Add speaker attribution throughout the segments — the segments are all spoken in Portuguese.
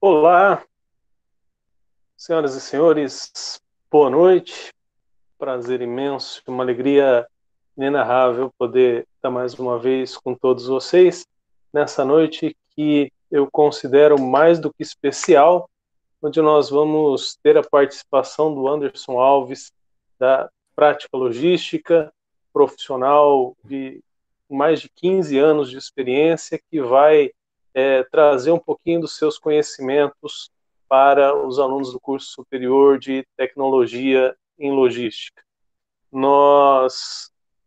Speaker 1: Olá, senhoras e senhores, boa noite. Prazer imenso, uma alegria inenarrável poder estar mais uma vez com todos vocês nessa noite que eu considero mais do que especial, onde nós vamos ter a participação do Anderson Alves, da Prática Logística, profissional de mais de 15 anos de experiência, que vai trazer um pouquinho dos seus conhecimentos para os alunos do curso superior de Tecnologia em Logística.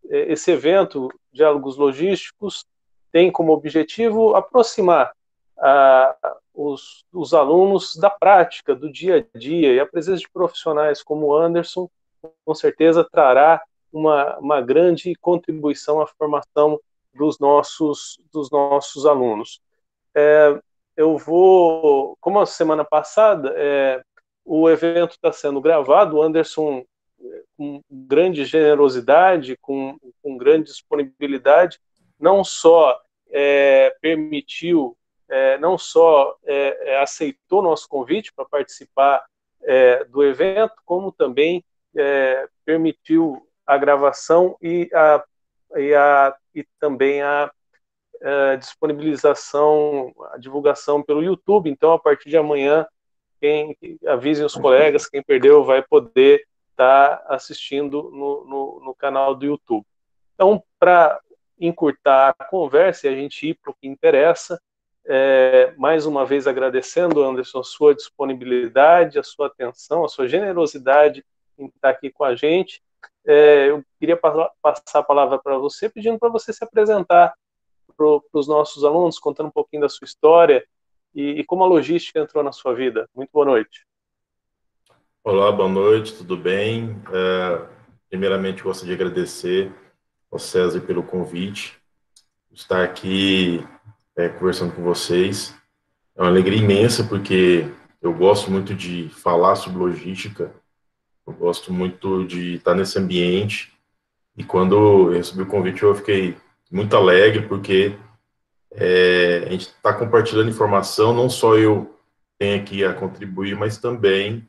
Speaker 1: Esse evento, Diálogos Logísticos, tem como objetivo aproximar os alunos da prática, do dia a dia, e a presença de profissionais como o Anderson, com certeza, trará uma grande contribuição à formação dos nossos alunos. Eu vou, como a semana passada, o evento está sendo gravado, o Anderson, com grande generosidade, com grande disponibilidade, não só permitiu, não só aceitou nosso convite para participar do evento, como também permitiu a gravação e também a disponibilização, a divulgação pelo YouTube. Então, a partir de amanhã, avisem os colegas, quem perdeu vai poder estar assistindo no canal do YouTube. Então, para encurtar a conversa e a gente ir para o que interessa, mais uma vez agradecendo, Anderson, a sua disponibilidade, a sua atenção, a sua generosidade em estar aqui com a gente. Eu queria passar a palavra para você, pedindo para você se apresentar para os nossos alunos, contando um pouquinho da sua história e como a logística entrou na sua vida. Muito boa noite.
Speaker 2: Olá, boa noite, tudo bem? Primeiramente, gostaria de agradecer ao César pelo convite, estar aqui conversando com vocês. É uma alegria imensa, porque eu gosto muito de falar sobre logística, eu gosto muito de estar nesse ambiente, e quando eu recebi o convite, eu fiquei muito alegre, porque a gente está compartilhando informação, não só eu tenho aqui a contribuir, mas também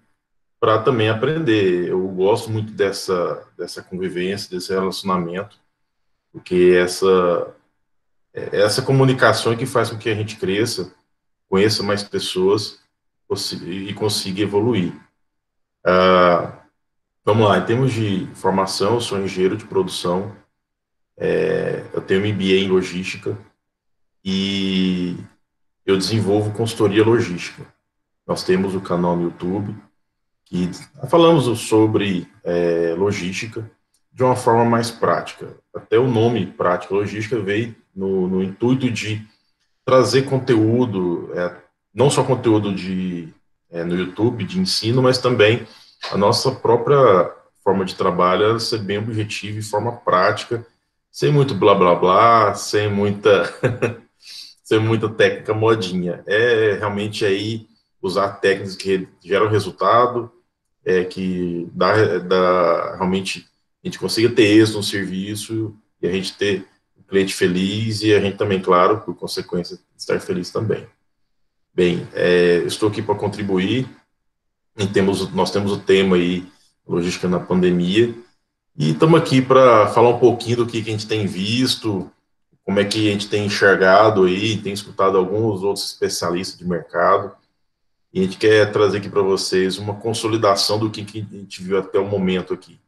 Speaker 2: para também aprender. Eu gosto muito dessa convivência, desse relacionamento, porque essa comunicação é que faz com que a gente cresça, conheça mais pessoas e consiga evoluir. Ah, Vamos lá, em termos de formação, eu sou engenheiro de produção, eu tenho MBA em logística e eu desenvolvo consultoria logística. Nós temos o canal no YouTube, que falamos sobre logística de uma forma mais prática. Até o nome Prática Logística veio no intuito de trazer conteúdo, não só conteúdo no YouTube de ensino, mas também a nossa própria forma de trabalho ser bem objetiva e forma prática, sem muito blá blá blá, sem muita técnica modinha. É realmente aí usar técnicas que geram resultado, que realmente a gente consiga ter êxito no serviço e a gente ter o cliente feliz e a gente também, claro, por consequência, estar feliz também. Bem, estou aqui para contribuir. Nós temos o tema aí, logística na pandemia, e estamos aqui para falar um pouquinho do que a gente tem visto, como é que a gente tem enxergado aí, tem escutado alguns outros especialistas de mercado. E a gente quer trazer aqui para vocês uma consolidação do que a gente viu até o momento aqui,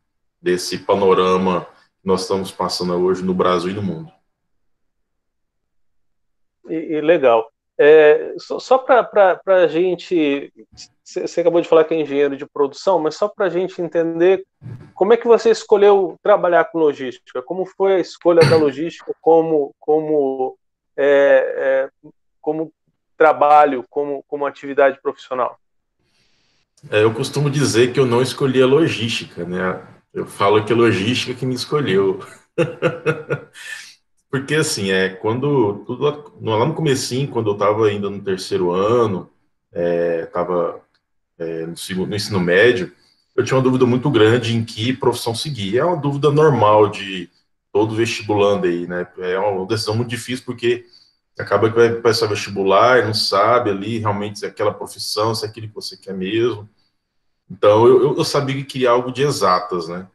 Speaker 2: desse panorama que nós estamos passando hoje no Brasil e no mundo.
Speaker 1: Legal. Só para a gente, você acabou de falar que é engenheiro de produção, mas só para a gente entender como é que você escolheu trabalhar com logística? Como foi a escolha da logística como trabalho, como atividade profissional?
Speaker 2: Eu costumo dizer que eu não escolhi a logística, né? Eu falo que a logística que me escolheu. Porque, assim, quando, tudo lá no comecinho, quando eu estava ainda no terceiro ano, estava no ensino médio, eu tinha uma dúvida muito grande em que profissão seguir. É uma dúvida normal de todo vestibulando aí, né? É uma decisão muito difícil, porque acaba que vai prestar vestibular e não sabe ali realmente se é aquela profissão, se é aquilo que você quer mesmo. Então, eu sabia que queria algo de exatas, né?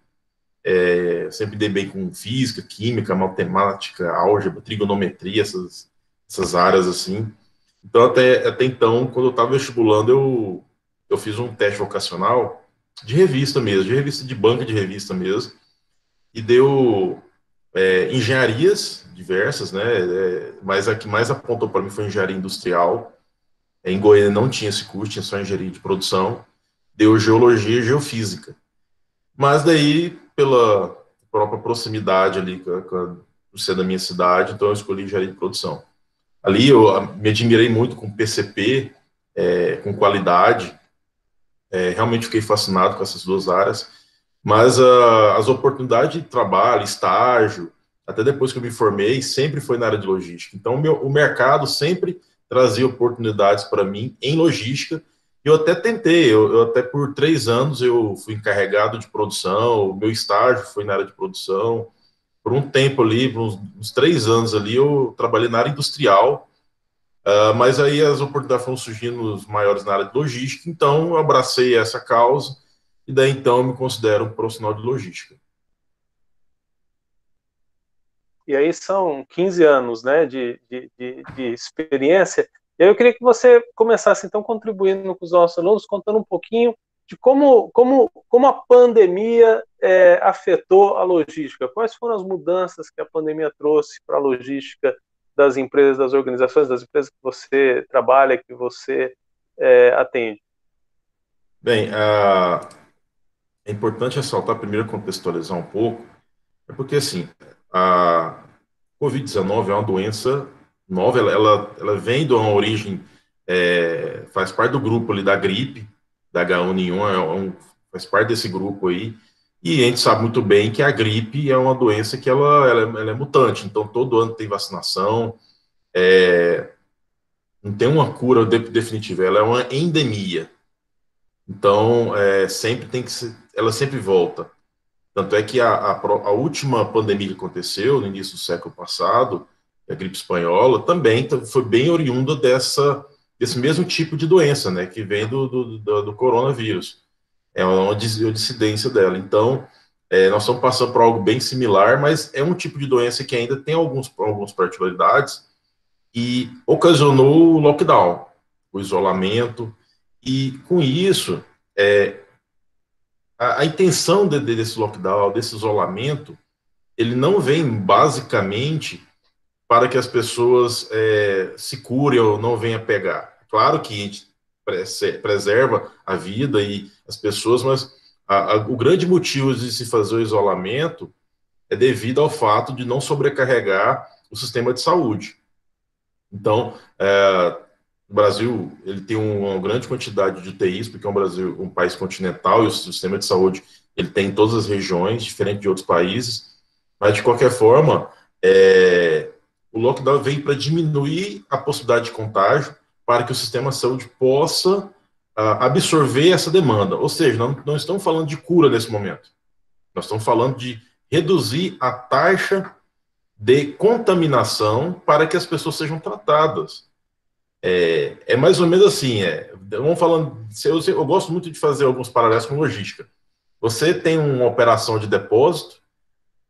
Speaker 2: Sempre dei bem com física, química, matemática, álgebra, trigonometria, essas áreas assim. Então, até então, quando eu estava vestibulando, eu fiz um teste vocacional de revista mesmo, de revista de banca de revista mesmo, e deu engenharias diversas, né? Mas a que mais apontou para mim foi engenharia industrial. Em Goiânia não tinha esse curso, tinha só engenharia de produção. Deu geologia e geofísica. Mas daí, pela própria proximidade ali por ser da minha cidade, então eu escolhi engenharia de produção. Ali eu me admirei muito com PCP, com qualidade, realmente fiquei fascinado com essas duas áreas, mas as oportunidades de trabalho, estágio, até depois que eu me formei, sempre foi na área de logística. Então, o mercado sempre trazia oportunidades para mim em logística, e eu até tentei, eu até por 3 anos eu fui encarregado de produção, o meu estágio foi na área de produção, por um tempo ali, por uns 3 anos ali, eu trabalhei na área industrial, mas aí as oportunidades foram surgindo maiores na área de logística, então eu abracei essa causa, e daí então eu me considero um profissional de logística.
Speaker 1: E aí são 15 anos, né, de experiência. E aí eu queria que você começasse, então, contribuindo com os nossos alunos, contando um pouquinho de como a pandemia afetou a logística. Quais foram as mudanças que a pandemia trouxe para a logística das empresas, das organizações, das empresas que você trabalha, que você atende?
Speaker 2: Bem, é importante ressaltar, primeiro contextualizar um pouco, porque assim, a Covid-19 é uma doença nova, ela vem de uma origem, faz parte do grupo ali da gripe, da H1N1, faz parte desse grupo aí, e a gente sabe muito bem que a gripe é uma doença que ela é mutante, então todo ano tem vacinação, não tem uma cura definitiva, ela é uma endemia, então sempre tem que ser, ela sempre volta. Tanto é que a última pandemia que aconteceu, no início do século passado, a gripe espanhola, também foi bem oriunda desse mesmo tipo de doença, né, que vem do coronavírus. É uma dissidência dela. Então, nós estamos passando por algo bem similar, mas é um tipo de doença que ainda tem algumas particularidades e ocasionou o lockdown, o isolamento, e com isso, a intenção desse lockdown, desse isolamento, ele não vem basicamente para que as pessoas se curem ou não venham pegar. Claro que a gente preserva a vida e as pessoas, mas o grande motivo de se fazer o isolamento é devido ao fato de não sobrecarregar o sistema de saúde. Então, o Brasil ele tem uma grande quantidade de UTIs, porque é um Brasil um país continental e o sistema de saúde ele tem em todas as regiões, diferente de outros países. Mas, de qualquer forma, o lockdown vem para diminuir a possibilidade de contágio, para que o sistema de saúde possa absorver essa demanda. Ou seja, não estamos falando de cura nesse momento. Nós estamos falando de reduzir a taxa de contaminação para que as pessoas sejam tratadas. É mais ou menos assim, vamos falando, eu gosto muito de fazer alguns paralelos com logística. Você tem uma operação de depósito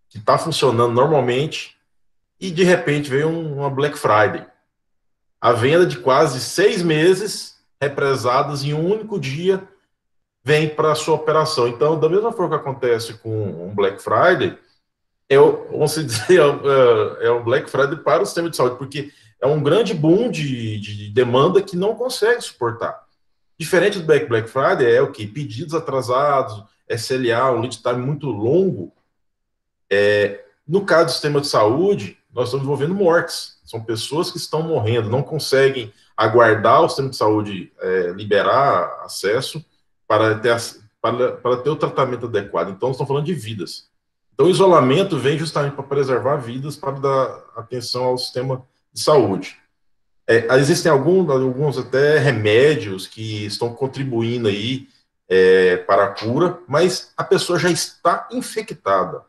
Speaker 2: que está funcionando normalmente e de repente veio uma Black Friday. A venda de quase 6 meses represadas em um único dia vem para a sua operação. Então, da mesma forma que acontece com um Black Friday, vamos dizer, um Black Friday para o sistema de saúde, porque é um grande boom de demanda que não consegue suportar. Diferente do Black Friday, é o que? Pedidos atrasados, SLA, um lead time muito longo. No caso do sistema de saúde, nós estamos envolvendo mortes. São pessoas que estão morrendo, não conseguem aguardar o sistema de saúde liberar acesso para ter o tratamento adequado. Então, estamos falando de vidas. Então, o isolamento vem justamente para preservar vidas, para dar atenção ao sistema de saúde. Existem alguns até remédios que estão contribuindo aí para a cura, mas a pessoa já está infectada.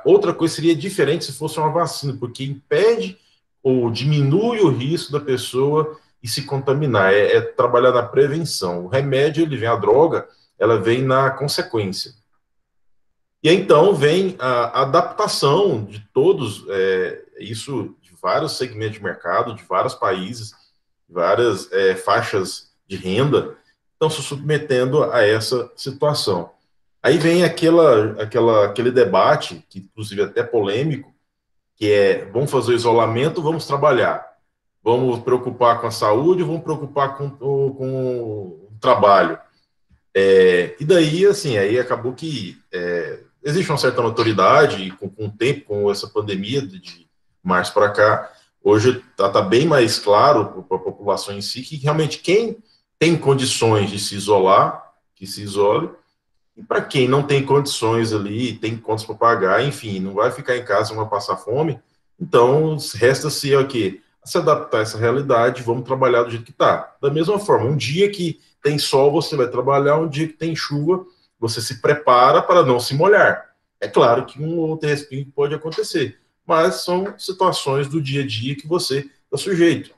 Speaker 2: Outra coisa seria diferente se fosse uma vacina, porque impede ou diminui o risco da pessoa e se contaminar, é trabalhar na prevenção. O remédio, ele vem, a droga, ela vem na consequência. E então vem a adaptação de todos, isso de vários segmentos de mercado, de vários países, várias faixas de renda, estão se submetendo a essa situação. Aí vem aquele debate, que inclusive é até polêmico, que é, vamos fazer o isolamento, vamos trabalhar. Vamos preocupar com a saúde, vamos preocupar com o trabalho. E daí, assim, aí acabou que existe uma certa notoriedade, com o tempo, com essa pandemia de março para cá, hoje está bem mais claro para a população em si que realmente quem tem condições de se isolar, que se isole, e para quem não tem condições ali, tem contas para pagar, enfim, não vai ficar em casa, não vai passar fome, então resta-se o quê? Se adaptar a essa realidade, vamos trabalhar do jeito que está. Da mesma forma, um dia que tem sol, você vai trabalhar, um dia que tem chuva, você se prepara para não se molhar. É claro que um outro respingo pode acontecer, mas são situações do dia a dia que você está sujeito.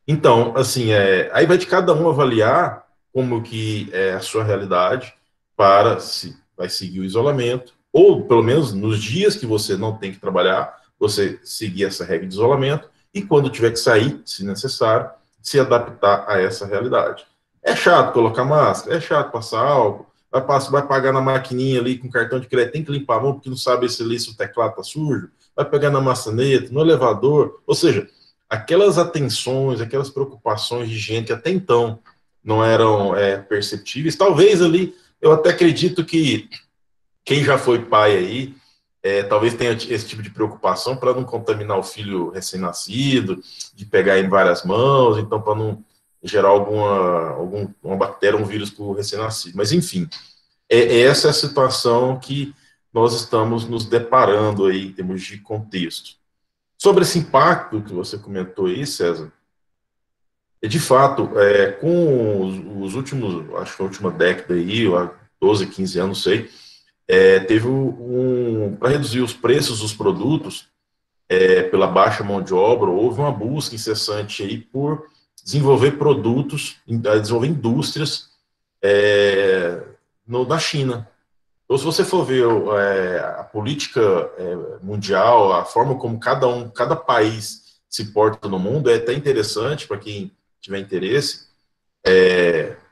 Speaker 2: Então, assim, aí vai de cada um avaliar como que é a sua realidade para se vai seguir o isolamento, ou pelo menos nos dias que você não tem que trabalhar, você seguir essa regra de isolamento, e quando tiver que sair, se necessário, se adaptar a essa realidade. É chato colocar máscara, é chato passar álcool, vai pagar na maquininha ali com cartão de crédito, tem que limpar a mão porque não sabe se ali se o teclado está sujo, vai pegar na maçaneta, no elevador, ou seja, aquelas atenções, aquelas preocupações de gente que até então não eram perceptíveis, talvez ali, eu até acredito que quem já foi pai aí, talvez tenha esse tipo de preocupação para não contaminar o filho recém-nascido, de pegar em várias mãos, então para não gerar uma bactéria, um vírus para o recém-nascido. Mas, enfim, essa é a situação que nós estamos nos deparando aí em termos de contexto. Sobre esse impacto que você comentou aí, César, de fato, com os últimos, acho que a última década aí, 12, 15 anos, não sei, teve para reduzir os preços dos produtos, pela baixa mão de obra, houve uma busca incessante aí por desenvolver produtos, desenvolver indústrias na China. Então, se você for ver a política mundial, a forma como cada país se porta no mundo, é até interessante para quem tiver interesse.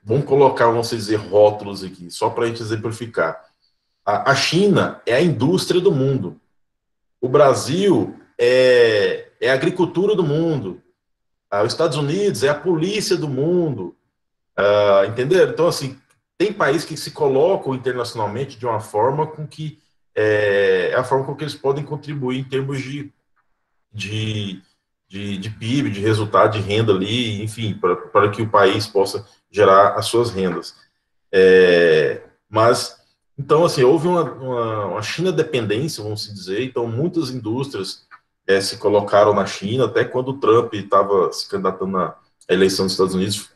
Speaker 2: Vamos colocar, vamos dizer, rótulos aqui, só para a gente exemplificar. A China é a indústria do mundo. O Brasil é a agricultura do mundo. Os Estados Unidos é a polícia do mundo. Entenderam? Então, assim, tem países que se colocam internacionalmente de uma forma com que é a forma com que eles podem contribuir em termos de PIB, de resultado de renda ali, enfim, para que o país possa gerar as suas rendas. Mas, então, assim, houve uma China dependência, vamos dizer, então muitas indústrias se colocaram na China, até quando o Trump estava se candidatando à eleição dos Estados Unidos,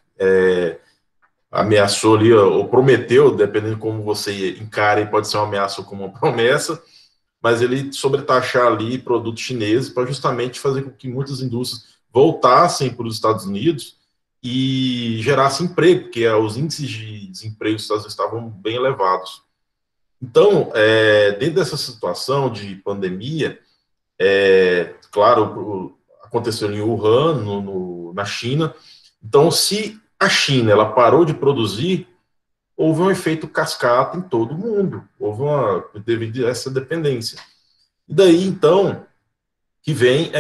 Speaker 2: ameaçou ali, ou prometeu, dependendo de como você encare, pode ser uma ameaça ou como uma promessa, mas ele sobretaxar ali produtos chineses para justamente fazer com que muitas indústrias voltassem para os Estados Unidos e gerassem emprego, porque os índices de desemprego dos Estados Unidos estavam bem elevados. Então, dentro dessa situação de pandemia, claro, aconteceu em Wuhan, na China. Então, se a China ela parou de produzir, houve um efeito cascata em todo o mundo. Devido a essa dependência. E daí, então, que vem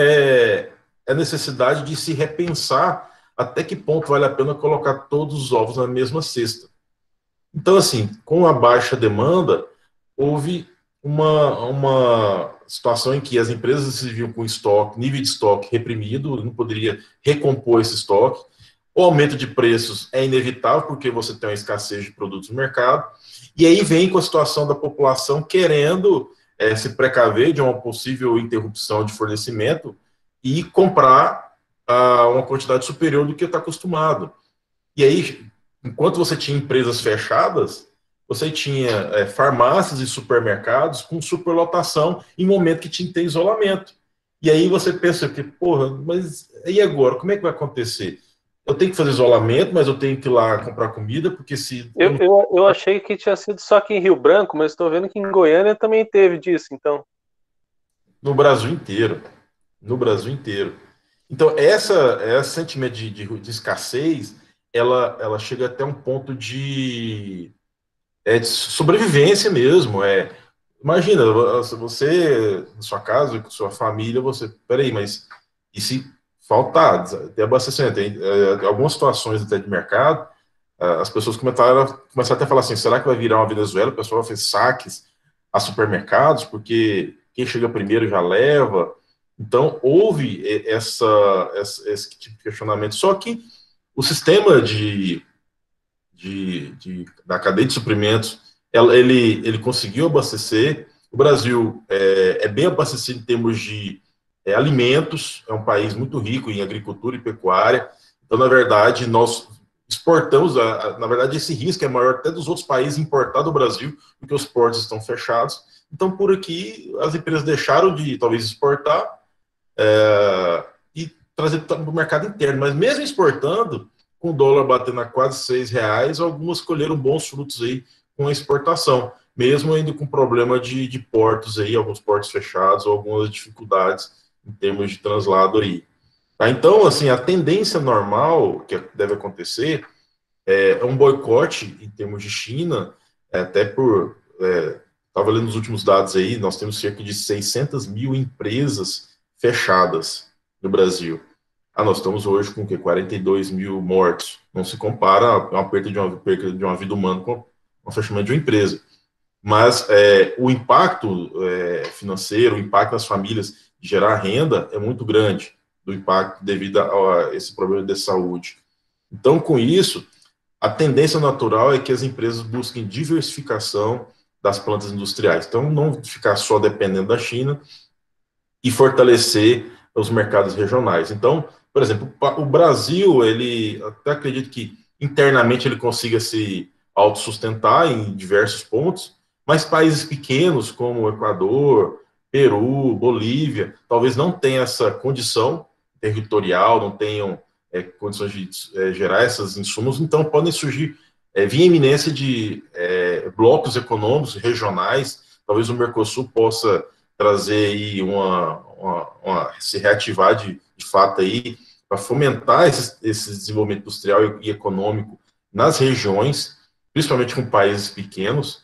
Speaker 2: a necessidade de se repensar até que ponto vale a pena colocar todos os ovos na mesma cesta. Então, assim, com a baixa demanda, houve uma situação em que as empresas se viam com estoque, nível de estoque reprimido, não poderia recompor esse estoque. O aumento de preços é inevitável, porque você tem uma escassez de produtos no mercado, e aí vem com a situação da população querendo se precaver de uma possível interrupção de fornecimento e comprar uma quantidade superior do que está acostumado. E aí, enquanto você tinha empresas fechadas, você tinha farmácias e supermercados com superlotação em momento que tinha que ter isolamento. E aí você pensa que, porra, mas e agora? Como é que vai acontecer? Eu tenho que fazer isolamento, mas eu tenho que ir lá comprar comida, porque se eu não...
Speaker 1: Eu achei que tinha sido só aqui em Rio Branco, mas estou vendo que em Goiânia também teve disso, então.
Speaker 2: No Brasil inteiro. No Brasil inteiro. Então, esse sentimento de escassez, ela chega até um ponto de sobrevivência mesmo. Imagina, você, na sua casa, com sua família, você, peraí, mas e se faltar, ter abastecimento? Algumas situações até de mercado, as pessoas começaram até a falar assim, será que vai virar uma Venezuela? O pessoal fez saques a supermercados, porque quem chega primeiro já leva. Então, houve esse tipo de questionamento. Só que o sistema da cadeia de suprimentos, ele conseguiu abastecer. O Brasil é bem abastecido em termos de alimentos, é um país muito rico em agricultura e pecuária. Então, na verdade, nós exportamos, na verdade, esse risco é maior até dos outros países importar do Brasil, porque os portos estão fechados. Então, por aqui, as empresas deixaram de, talvez, exportar e trazer para o mercado interno. Mas mesmo exportando, com o dólar batendo a quase R$ 6, algumas colheram bons frutos aí com a exportação, mesmo ainda com problema de portos aí, alguns portos fechados, algumas dificuldades em termos de translado aí. Tá? Então, assim, a tendência normal que deve acontecer é um boicote em termos de China, até por... Estava lendo os últimos dados aí, nós temos cerca de 600 mil empresas fechadas no Brasil. Nós estamos hoje com o quê? 42 mil mortos. Não se compara a uma perda de uma vida humana com o fechamento de uma empresa. Mas o impacto financeiro, o impacto nas famílias de gerar renda é muito grande, do impacto devido a esse problema de saúde. Então, com isso, a tendência natural é que as empresas busquem diversificação das plantas industriais. Então, não ficar só dependendo da China e fortalecer os mercados regionais. Então, por exemplo, o Brasil, ele até acredito que internamente ele consiga se autossustentar em diversos pontos, mas países pequenos como o Equador, Peru, Bolívia, talvez não tenham essa condição territorial, não tenham condições de gerar esses insumos, então podem surgir via iminência de blocos econômicos regionais, talvez o Mercosul possa trazer aí se reativar de fato aí, para fomentar esse desenvolvimento industrial e econômico nas regiões, principalmente com países pequenos,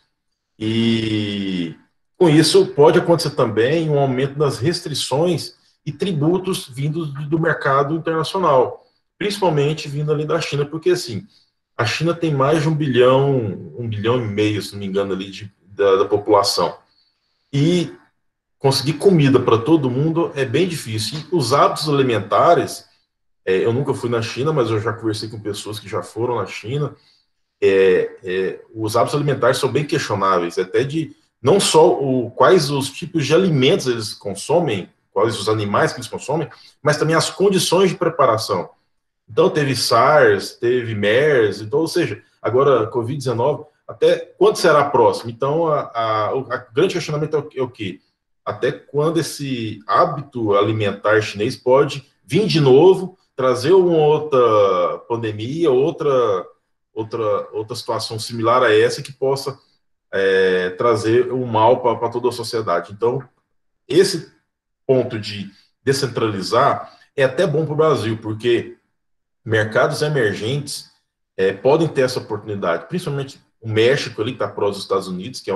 Speaker 2: e com isso pode acontecer também um aumento das restrições e tributos vindos do mercado internacional, principalmente vindo ali da China, porque assim, a China tem mais de 1,5 bilhão, se não me engano, ali da população. E conseguir comida para todo mundo é bem difícil. E os hábitos alimentares, eu nunca fui na China, mas eu já conversei com pessoas que já foram na China. Os hábitos alimentares são bem questionáveis, até de não só quais os tipos de alimentos eles consomem, quais os animais que eles consomem, mas também as condições de preparação. Então, teve SARS, teve MERS, então, ou seja, agora Covid-19, até quando será a próxima? Então, o grande questionamento é o quê? Até quando esse hábito alimentar chinês pode vir de novo, trazer uma outra pandemia, outra situação similar a essa que possa trazer um mal para toda a sociedade. Então, esse ponto de descentralizar é até bom para o Brasil, porque mercados emergentes podem ter essa oportunidade, principalmente o México, ali, que está próximo dos Estados Unidos, que é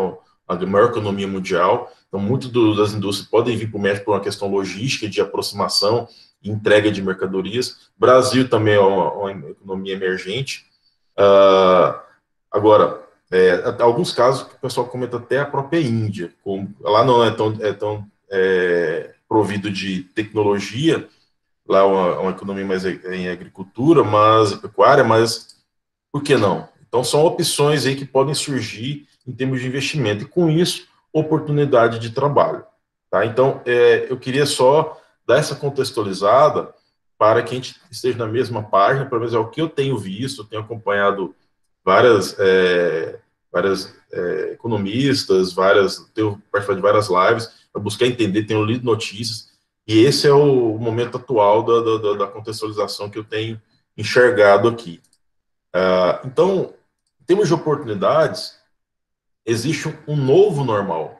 Speaker 2: a maior economia mundial. Então, muitas das indústrias podem vir para o México por uma questão logística, de aproximação e entrega de mercadorias. O Brasil também é uma economia emergente. Agora, alguns casos que o pessoal comenta até a própria Índia, lá não é tão provido de tecnologia, lá uma economia mais em agricultura, mas pecuária, mas por que não? Então são opções aí que podem surgir em termos de investimento e com isso oportunidade de trabalho, tá? Então eu queria só dar essa contextualizada para que a gente esteja na mesma página, pelo menos é o que eu tenho visto, eu tenho acompanhado várias economistas, tenho participado de várias lives para buscar entender, tenho lido notícias E esse é o momento atual da contextualização que eu tenho enxergado aqui. Então, em termos de oportunidades, existe um novo normal.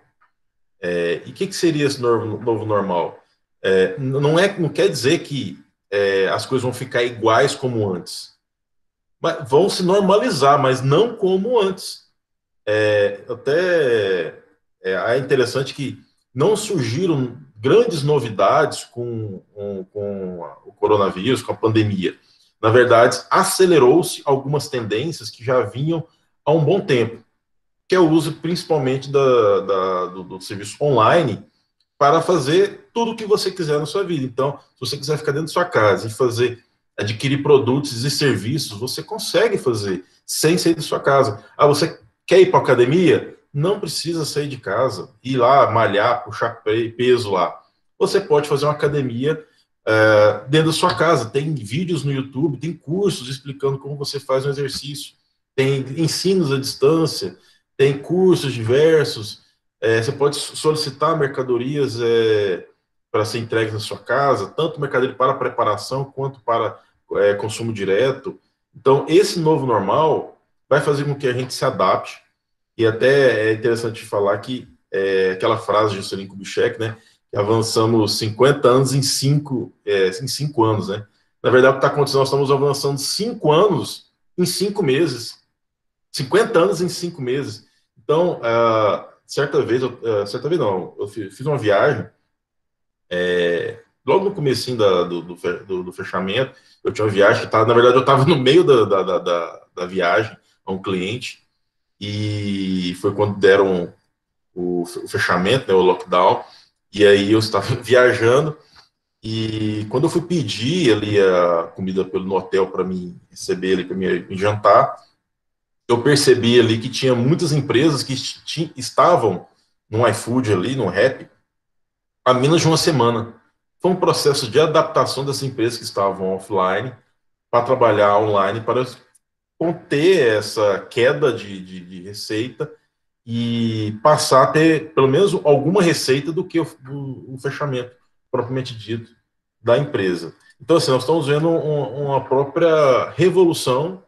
Speaker 2: E o que seria esse novo normal? Não quer dizer que as coisas vão ficar iguais como antes. Vão se normalizar, mas não como antes. É interessante que não surgiram grandes novidades com o coronavírus, com a pandemia. Na verdade, acelerou-se algumas tendências que já vinham há um bom tempo, que é o uso principalmente do serviço online para fazer tudo o que você quiser na sua vida. Então, se você quiser ficar dentro da sua casa e adquirir produtos e serviços, você consegue fazer sem sair da sua casa. Você quer ir para a academia? Não precisa sair de casa, ir lá, malhar, puxar peso lá. Você pode fazer uma academia dentro da sua casa. Tem vídeos no YouTube, tem cursos explicando como você faz um exercício, tem ensinos à distância, tem cursos diversos. Você pode solicitar mercadorias para ser entregues na sua casa, tanto mercadoria para preparação quanto para consumo direto. Então, esse novo normal vai fazer com que a gente se adapte. E até é interessante falar que aquela frase de Juscelino Kubitschek, né, que avançamos 50 anos em 5 anos, né? Na verdade, o que está acontecendo, nós estamos avançando 5 anos em 5 meses. 50 anos em 5 meses. Então, certa vez não, eu fiz uma viagem, logo no comecinho do fechamento, eu tinha uma viagem que na verdade eu estava no meio da viagem a um cliente, e foi quando deram o fechamento, né, o lockdown, e aí eu estava viajando, e quando eu fui pedir ali a comida no hotel para me receber ali, para me jantar, eu percebi ali que tinha muitas empresas que estavam no iFood ali, no Rap, há menos de uma semana. Foi um processo de adaptação das empresas que estavam offline para trabalhar online, para conter essa queda de receita e passar a ter pelo menos alguma receita do que o fechamento propriamente dito da empresa. Então, assim, nós estamos vendo uma própria revolução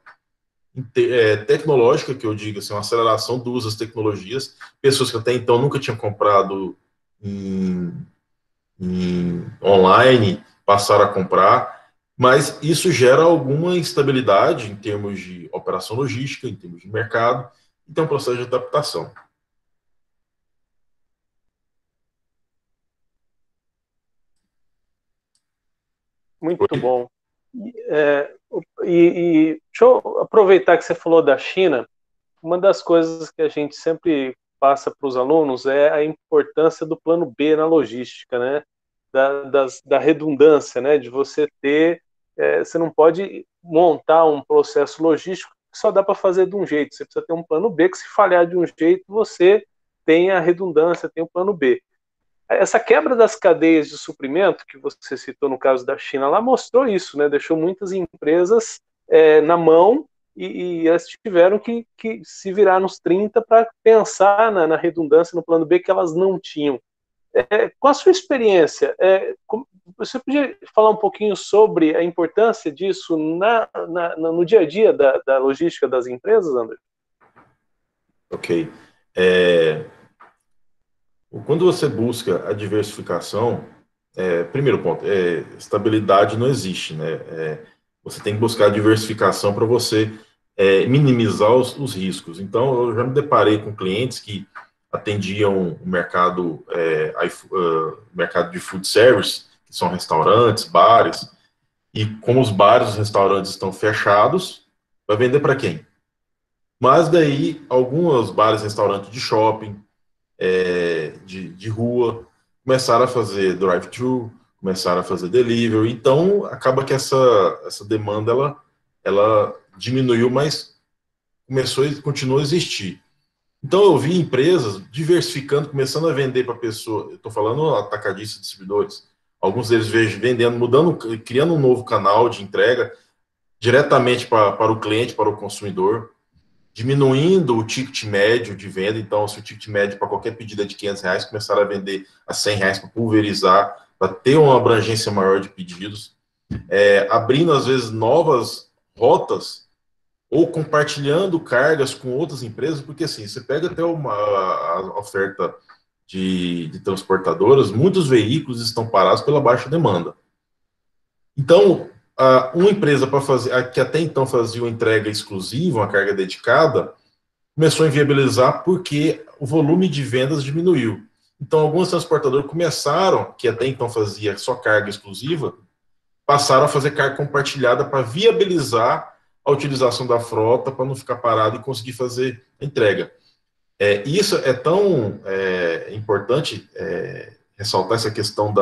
Speaker 2: tecnológica, que eu digo, assim, uma aceleração do uso das tecnologias. Pessoas que até então nunca tinham comprado online passaram a comprar, mas isso gera alguma instabilidade em termos de operação logística, em termos de mercado, e tem um processo de adaptação.
Speaker 1: Muito bom. Deixa eu aproveitar que você falou da China. Uma das coisas que a gente sempre passa para os alunos é a importância do plano B na logística, né? Da redundância, né? De você ter, você não pode montar um processo logístico que só dá para fazer de um jeito. Você precisa ter um plano B que, se falhar de um jeito, você tem a redundância, tem o plano B. Essa quebra das cadeias de suprimento que você citou no caso da China, lá mostrou isso, né? Deixou muitas empresas na mão e elas tiveram que se virar nos 30 para pensar na redundância, no plano B que elas não tinham. Com a sua experiência, você podia falar um pouquinho sobre a importância disso no dia a dia da logística das empresas, André?
Speaker 2: Ok. Quando você busca a diversificação, primeiro ponto, estabilidade não existe, né? Você tem que buscar a diversificação para você minimizar os riscos. Então, eu já me deparei com clientes que atendiam o mercado de food service, que são restaurantes, bares, e como os bares e os restaurantes estão fechados, vai vender para quem? Mas daí, alguns bares e restaurantes de shopping, de rua, começaram a fazer drive-thru, começaram a fazer delivery, então acaba que essa demanda ela diminuiu, mas continuou a existir. Então eu vi empresas diversificando, começando a vender para pessoa, eu estou falando atacadistas, distribuidores, alguns deles vejo vendendo, mudando, criando um novo canal de entrega diretamente para o cliente, para o consumidor, diminuindo o ticket médio de venda. Então, se o ticket médio para qualquer pedida é de R$500, começaram a vender a R$100 para pulverizar para ter uma abrangência maior de pedidos, abrindo, às vezes, novas rotas ou compartilhando cargas com outras empresas, porque, assim, você pega até a oferta de transportadoras, muitos veículos estão parados pela baixa demanda. Então, uma empresa para fazer, que até então fazia uma entrega exclusiva, uma carga dedicada, começou a inviabilizar porque o volume de vendas diminuiu. Então, alguns transportadores começaram, que até então fazia só carga exclusiva, passaram a fazer carga compartilhada para viabilizar a utilização da frota, para não ficar parado e conseguir fazer a entrega. Isso é tão importante ressaltar essa questão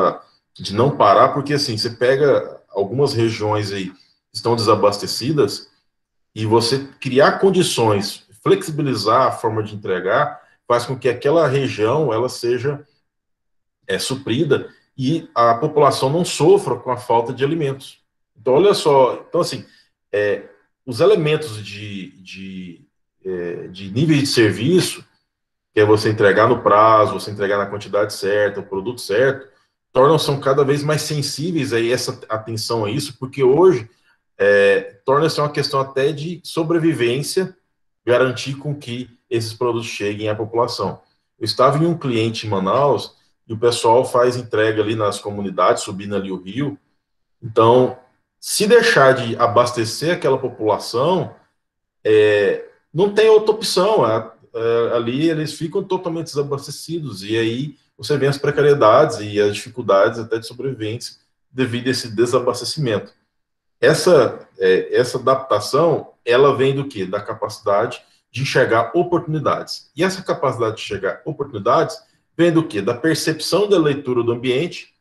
Speaker 2: de não parar, porque assim, você pega algumas regiões aí que estão desabastecidas e você criar condições, flexibilizar a forma de entregar, faz com que aquela região ela seja suprida e a população não sofra com a falta de alimentos. Então, olha só, então assim, os elementos de níveis de serviço, que é você entregar no prazo, você entregar na quantidade certa, o produto certo, tornam-se cada vez mais sensíveis a essa atenção a isso, porque hoje torna-se uma questão até de sobrevivência, garantir com que esses produtos cheguem à população. Eu estava em um cliente em Manaus e o pessoal faz entrega ali nas comunidades, subindo ali o rio. Então, se deixar de abastecer aquela população, não tem outra opção. Ali eles ficam totalmente desabastecidos e aí você vê as precariedades e as dificuldades até de sobrevivência devido a esse desabastecimento. Essa adaptação, ela vem do quê? Da capacidade de enxergar oportunidades. E essa capacidade de enxergar oportunidades vem do quê? Da percepção da leitura do ambiente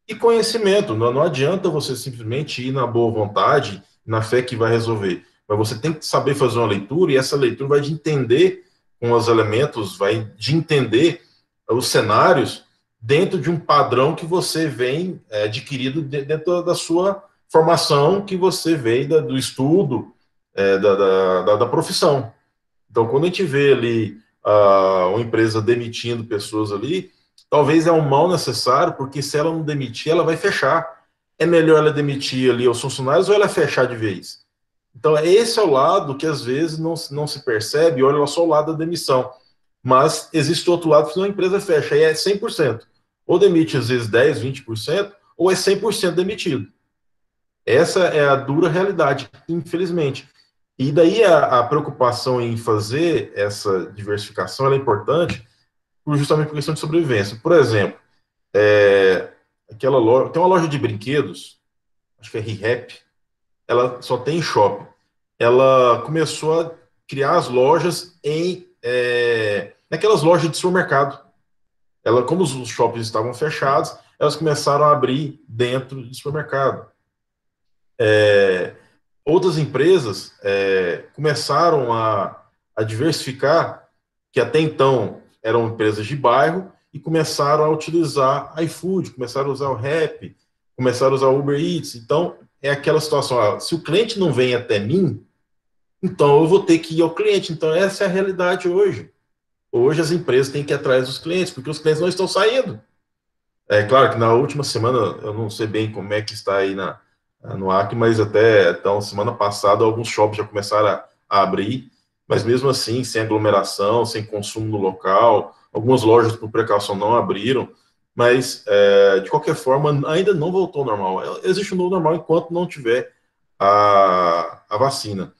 Speaker 2: e conhecimento. Não adianta você simplesmente ir na boa vontade, na fé que vai resolver. Mas você tem que saber fazer uma leitura, e essa leitura vai de entender com os elementos, vai de entender os cenários dentro de um padrão que você vem adquirido dentro da sua formação, que você veio do estudo, da profissão. Então, quando a gente vê ali uma empresa demitindo pessoas ali, talvez é um mal necessário, porque se ela não demitir, ela vai fechar. É melhor ela demitir ali os funcionários ou ela fechar de vez? Então, esse é o lado que às vezes não se percebe, olha só o lado da demissão. Mas existe outro lado que a empresa fecha, aí é 100%. Ou demite às vezes 10, 20%, ou é 100% demitido. Essa é a dura realidade, infelizmente. E daí a preocupação em fazer essa diversificação é importante justamente por questão de sobrevivência. Por exemplo, tem uma loja de brinquedos, acho que é ReHap, ela só tem shopping. Ela começou a criar as lojas naquelas lojas de supermercado. Como os shoppings estavam fechados, elas começaram a abrir dentro do supermercado. Outras empresas começaram a diversificar, que até então eram empresas de bairro, e começaram a utilizar iFood, começaram a usar o Rap, começaram a usar o Uber Eats. Então, é aquela situação, se o cliente não vem até mim, então eu vou ter que ir ao cliente. Então, essa é a realidade hoje. Hoje as empresas têm que ir atrás dos clientes, porque os clientes não estão saindo. É claro que na última semana, eu não sei bem como é que está aí no Acre, mas até então, semana passada, alguns shoppings já começaram a abrir, mas mesmo assim, sem aglomeração, sem consumo no local, algumas lojas por precaução não abriram, mas de qualquer forma, ainda não voltou ao normal. Existe um novo normal enquanto não tiver a vacina.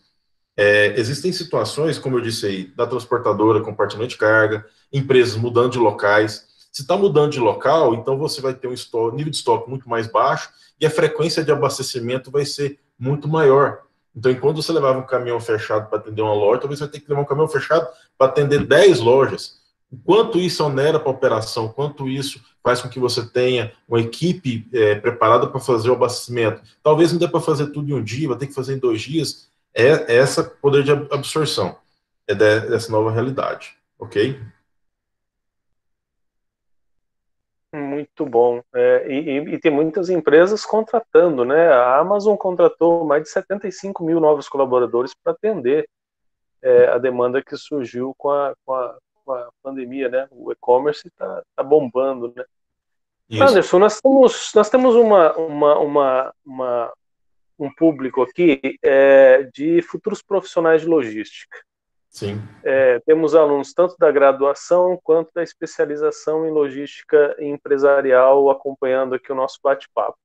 Speaker 2: Existem situações, como eu disse aí, da transportadora, compartimento de carga, empresas mudando de locais. Se está mudando de local, então você vai ter um nível de estoque muito mais baixo e a frequência de abastecimento vai ser muito maior. Então, enquanto você levava um caminhão fechado para atender uma loja, talvez você vai ter que levar um caminhão fechado para atender 10 lojas. O quanto isso onera para a operação, quanto isso faz com que você tenha uma equipe preparada para fazer o abastecimento. Talvez não dê para fazer tudo em um dia, vai ter que fazer em 2 dias. Essa poder de absorção dessa nova realidade, ok?
Speaker 1: Muito bom. E tem muitas empresas contratando, né? A Amazon contratou mais de 75 mil novos colaboradores para atender a demanda que surgiu com a pandemia, né? O e-commerce está bombando, né?
Speaker 2: Isso,
Speaker 1: Anderson, nós temos um público aqui de futuros profissionais de logística.
Speaker 2: sim,
Speaker 1: Temos alunos tanto da graduação quanto da especialização em logística empresarial acompanhando aqui o nosso bate-papo.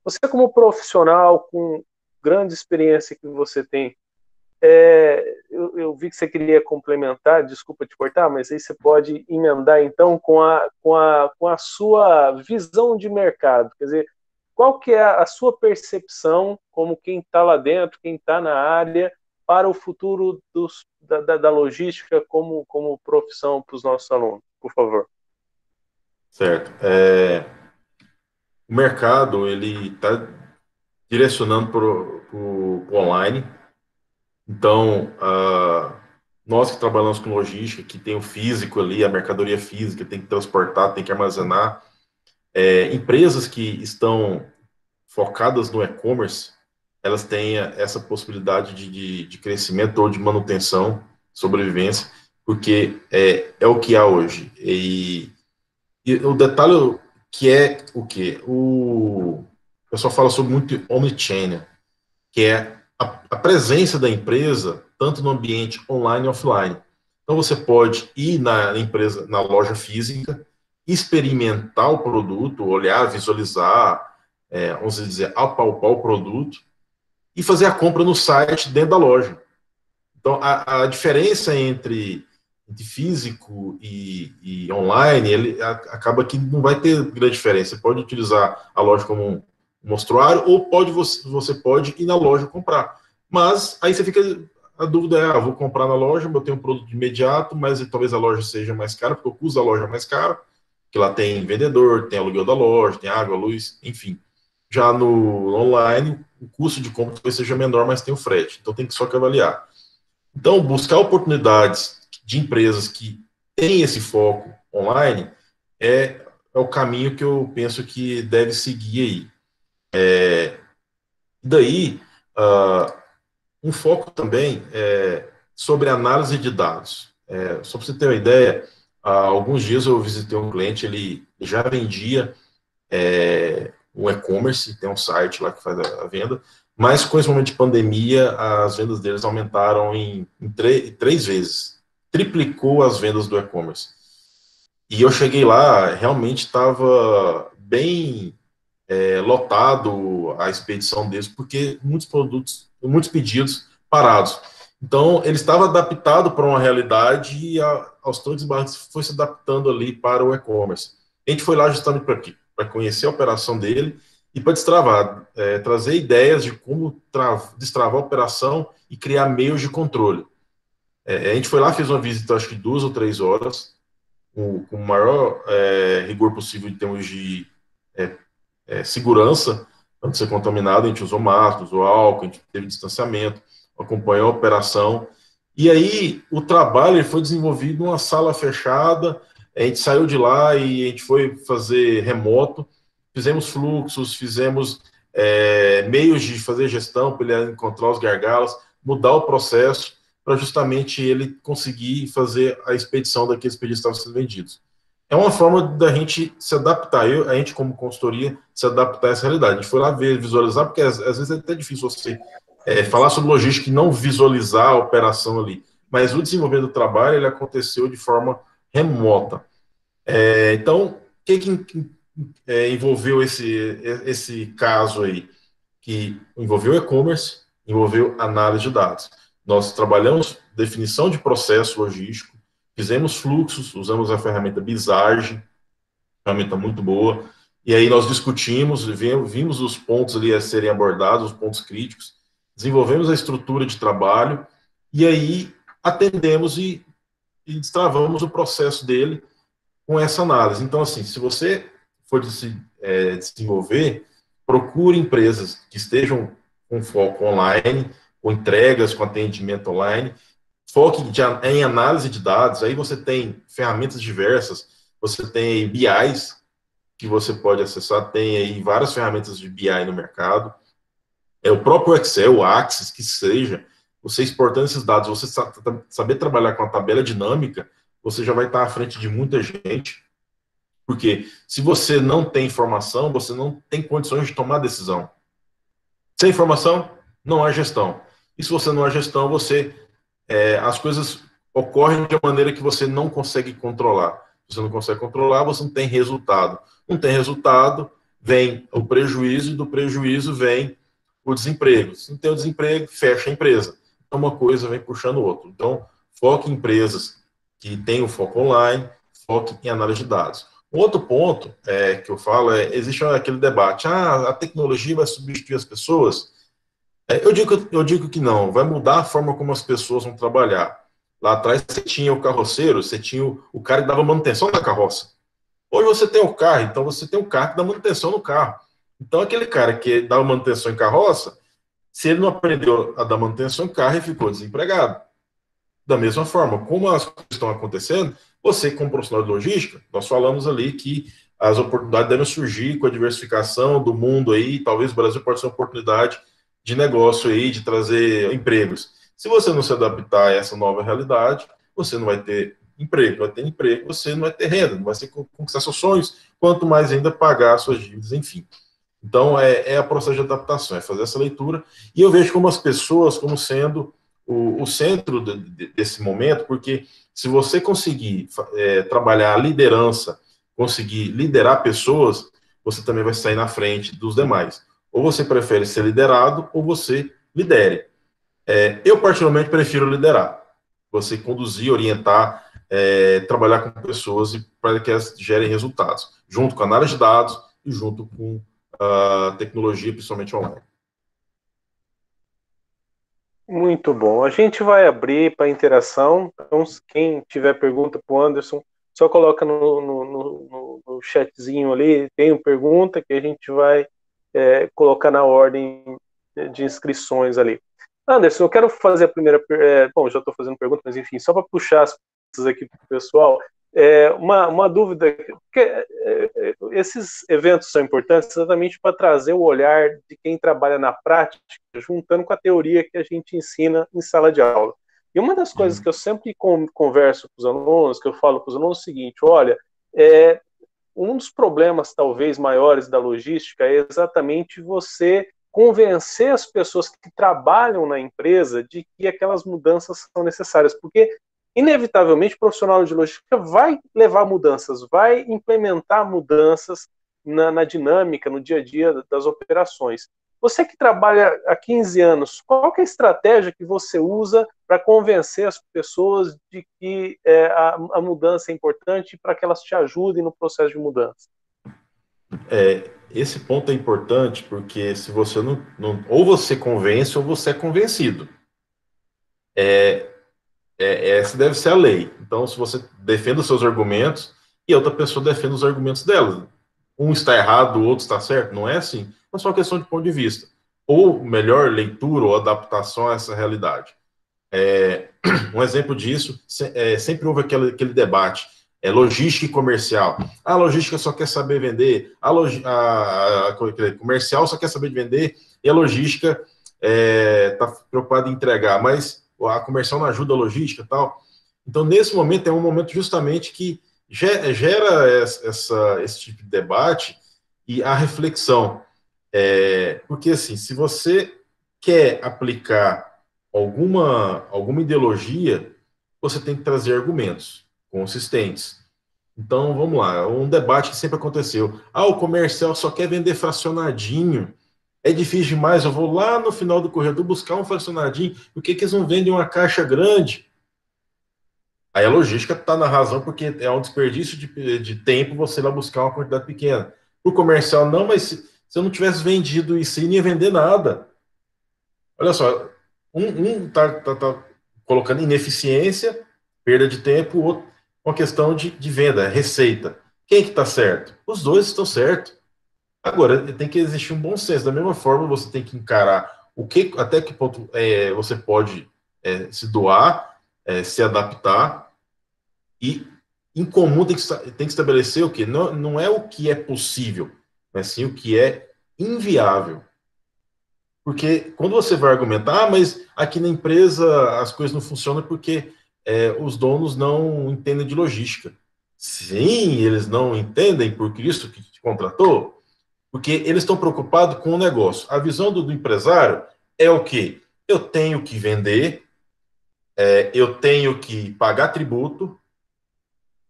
Speaker 1: Você, como profissional, com grande experiência que você tem, eu vi que você queria complementar, desculpa te cortar, mas aí você pode emendar então com a sua visão de mercado. Quer dizer, qual que é a sua percepção como quem está lá dentro, quem está na área, para o futuro da logística como profissão para os nossos alunos, por favor?
Speaker 2: certo. O mercado, ele está direcionando para o online. Então, nós que trabalhamos com logística, que tem o físico ali, a mercadoria física, tem que transportar, tem que armazenar, empresas que estão focadas no e-commerce, elas têm essa possibilidade de crescimento ou de manutenção, sobrevivência, porque é o que há hoje. E o detalhe que é o quê? O pessoal fala sobre muito omnichannel, que é a presença da empresa tanto no ambiente online e offline. Então você pode ir na empresa, na loja física, experimentar o produto, olhar, visualizar, vamos dizer, apalpar o produto e fazer a compra no site dentro da loja. Então a diferença entre físico e online, ele acaba que não vai ter grande diferença. Você pode utilizar a loja como um mostruário, ou você pode ir na loja comprar. Mas aí você fica, a dúvida é, vou comprar na loja, eu tenho um produto de imediato, mas talvez a loja seja mais cara, porque o custo da loja é mais caro, que lá tem vendedor, tem aluguel da loja, tem água, luz, enfim. Já no online, o custo de compra talvez seja menor, mas tem o frete. Então tem que só que avaliar. Então, buscar oportunidades de empresas que têm esse foco online é o caminho que eu penso que deve seguir aí. Daí, uh, um foco também sobre análise de dados. Só para você ter uma ideia, há alguns dias eu visitei um cliente, ele já vendia um e-commerce, tem um site lá que faz a venda, mas com esse momento de pandemia, as vendas deles aumentaram em 3 vezes, triplicou as vendas do e-commerce. E eu cheguei lá, realmente estava bem lotado a expedição deles, porque muitos produtos, muitos pedidos parados. Então, ele estava adaptado para uma realidade e aos trancos e barrancos foi se adaptando ali para o e-commerce. A gente foi lá justamente para quê? Para conhecer a operação dele e para destravar, trazer ideias de como destravar a operação e criar meios de controle. A gente foi lá, fez uma visita, acho que 2 ou 3 horas, com o maior rigor possível em termos de segurança, para não ser contaminado, a gente usou máscara, usou álcool, a gente teve distanciamento, acompanhou a operação. E aí o trabalho ele foi desenvolvido numa sala fechada, a gente saiu de lá e a gente foi fazer remoto, fizemos fluxos, fizemos meios de fazer gestão para ele encontrar os gargalos, mudar o processo para justamente ele conseguir fazer a expedição daqueles pedidos que estavam sendo vendidos. É uma forma da gente se adaptar, a gente como consultoria, se adaptar a essa realidade. A gente foi lá ver, visualizar, porque às vezes é até difícil você falar sobre logística e não visualizar a operação ali. Mas o desenvolvimento do trabalho, ele aconteceu de forma remota. Então, o que envolveu esse caso aí? Que envolveu e-commerce, envolveu análise de dados. Nós trabalhamos definição de processo logístico, fizemos fluxos, usamos a ferramenta Bizarge, ferramenta muito boa, e aí nós discutimos, vimos os pontos ali a serem abordados, os pontos críticos, desenvolvemos a estrutura de trabalho, e aí atendemos e destravamos o processo dele com essa análise. Então, assim, se você for se desenvolver, procure empresas que estejam com foco online, com entregas, com atendimento online, foque em análise de dados, aí você tem ferramentas diversas, você tem BIs que você pode acessar, tem aí várias ferramentas de BI no mercado, o próprio Excel, o Axis, que seja, você exportando esses dados, você saber trabalhar com a tabela dinâmica, você já vai estar à frente de muita gente, Porque se você não tem informação, você não tem condições de tomar decisão. Sem informação, não há gestão. E se você não há gestão, as coisas ocorrem de uma maneira que você não consegue controlar. Se você não consegue controlar, você não tem resultado. Não tem resultado, vem o prejuízo, e do prejuízo vem o desemprego. Se não tem o desemprego, fecha a empresa. Então, uma coisa vem puxando o outro. Então, foque em empresas que têm o foco online, foque em análise de dados. Um outro ponto que eu falo existe aquele debate, a tecnologia vai substituir as pessoas? Eu digo que não, vai mudar a forma como as pessoas vão trabalhar. Lá atrás você tinha o carroceiro, você tinha o cara que dava manutenção da carroça. Hoje você tem o carro, então você tem o carro que dá manutenção no carro. Então aquele cara que dava manutenção em carroça, se ele não aprendeu a dar manutenção em carro, ele ficou desempregado. Da mesma forma, como as coisas estão acontecendo, você, como profissional de logística, nós falamos ali que as oportunidades devem surgir com a diversificação do mundo aí, talvez o Brasil possa ser uma oportunidade de negócio aí, de trazer empregos. Se você não se adaptar a essa nova realidade, você não vai ter emprego, vai ter emprego, você não vai ter renda, não vai ser conquistar seus sonhos, quanto mais ainda pagar suas dívidas, enfim. Então, é a processo de adaptação, é fazer essa leitura, e eu vejo como as pessoas como sendo o centro desse momento, porque se você conseguir trabalhar a liderança, conseguir liderar pessoas, você também vai sair na frente dos demais. Ou você prefere ser liderado, ou você lidere. Eu, particularmente, prefiro liderar. Você conduzir, orientar, trabalhar com pessoas para que elas gerem resultados, junto com a análise de dados e junto com a tecnologia, principalmente online.
Speaker 1: Muito bom. A gente vai abrir para interação. Então, quem tiver pergunta para o Anderson, só coloca no chatzinho ali, tem uma pergunta que a gente vai colocar na ordem de inscrições ali. Anderson, eu quero fazer a primeira. Bom, já estou fazendo pergunta, mas enfim, só para puxar as coisas aqui para o pessoal. Uma dúvida, porque esses eventos são importantes exatamente para trazer o olhar de quem trabalha na prática, juntando com a teoria que a gente ensina em sala de aula. E uma das coisas que eu sempre converso com os alunos, que eu falo para os alunos é o seguinte, olha, um dos problemas talvez maiores da logística é exatamente você convencer as pessoas que trabalham na empresa de que aquelas mudanças são necessárias, porque inevitavelmente o profissional de logística vai levar mudanças, vai implementar mudanças na dinâmica, no dia a dia das operações. Você que trabalha há 15 anos, qual que é a estratégia que você usa para convencer as pessoas de que a mudança é importante para que elas te ajudem no processo de mudança?
Speaker 2: Esse ponto é importante porque se você não ou você convence ou você é convencido. Essa deve ser a lei. Então, se você defende os seus argumentos e a outra pessoa defende os argumentos dela, um está errado, o outro está certo, não é assim. É só uma questão de ponto de vista. Ou melhor leitura ou adaptação a essa realidade. Um exemplo disso, sempre houve aquele debate, logística e comercial. A logística só quer saber vender, a comercial só quer saber de vender, e a logística está preocupada em entregar, mas a comercial não ajuda a logística e tal. Então, nesse momento, é um momento justamente que gera esse tipo de debate e a reflexão. Porque, assim, se você quer aplicar alguma ideologia, você tem que trazer argumentos consistentes. Então, vamos lá, um debate que sempre aconteceu. O comercial só quer vender fracionadinho. É difícil demais, eu vou lá no final do corredor buscar um fracionadinho, por que eles não vendem uma caixa grande? Aí a logística está na razão, porque é um desperdício de tempo você ir lá buscar uma quantidade pequena. O comercial, não, mas se eu não tivesse vendido isso, não ia vender nada. Olha só, um tá colocando ineficiência, perda de tempo, o outro uma questão de venda, receita. Quem que está certo? Os dois estão certos. Agora, tem que existir um bom senso. Da mesma forma, você tem que encarar até que ponto você pode se doar, se adaptar, e em comum tem que estabelecer o quê? Não é o que é possível, mas sim o que é inviável. Porque quando você vai argumentar, mas aqui na empresa as coisas não funcionam porque os donos não entendem de logística. Sim, eles não entendem por Cristo que te contratou, porque eles estão preocupados com o negócio. A visão do empresário é o quê? Eu tenho que vender, eu tenho que pagar tributo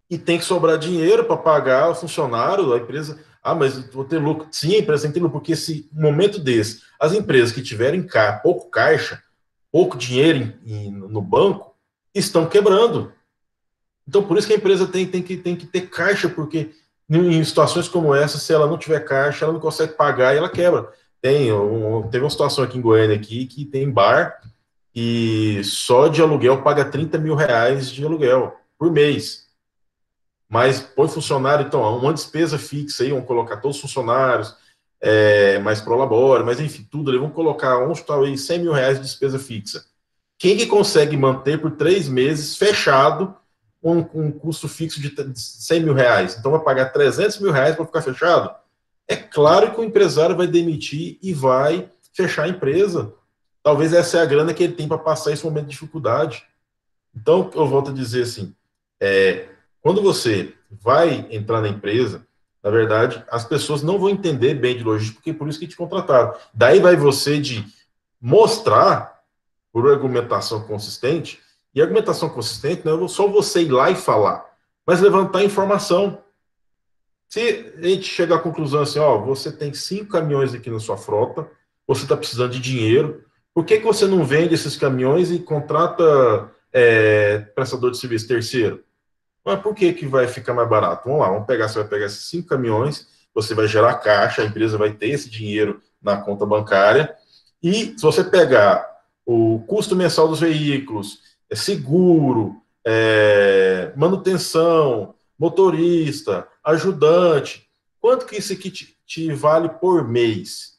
Speaker 2: e tem que sobrar dinheiro para pagar o funcionário, a empresa. Ah, mas vou ter lucro. Sim, a empresa tem que ter lucro, porque se um momento desse, as empresas que tiverem pouco caixa, pouco dinheiro no banco, estão quebrando. Então, por isso que a empresa tem que ter caixa, porque em situações como essa, se ela não tiver caixa, ela não consegue pagar e ela quebra. Teve uma situação aqui em Goiânia aqui, que tem bar e só de aluguel paga R$ 30.000 de aluguel por mês. Mas põe funcionário, então, uma despesa fixa aí, vamos colocar todos os funcionários, mais prolabore, mas enfim, tudo ali, vamos colocar, vamos chutar aí R$ 100.000 de despesa fixa. Quem que consegue manter por 3 meses fechado um custo fixo de R$ 100.000? Então vai pagar R$ 300.000 para ficar fechado? É claro que o empresário vai demitir e vai fechar a empresa. Talvez essa é a grana que ele tem para passar esse momento de dificuldade. Então, eu volto a dizer assim, quando você vai entrar na empresa, na verdade, as pessoas não vão entender bem de logística, porque é por isso que te contrataram. Daí vai você de mostrar por argumentação consistente, e argumentação consistente não é só você ir lá e falar, mas levantar informação. Se a gente chegar à conclusão assim, ó, você tem 5 caminhões aqui na sua frota, você está precisando de dinheiro, por que você não vende esses caminhões e contrata prestador de serviço terceiro? Mas por que vai ficar mais barato? Vamos lá, você vai pegar esses 5 caminhões, você vai gerar caixa, a empresa vai ter esse dinheiro na conta bancária, e se você pegar o custo mensal dos veículos, seguro, manutenção, motorista, ajudante, quanto que isso aqui te vale por mês?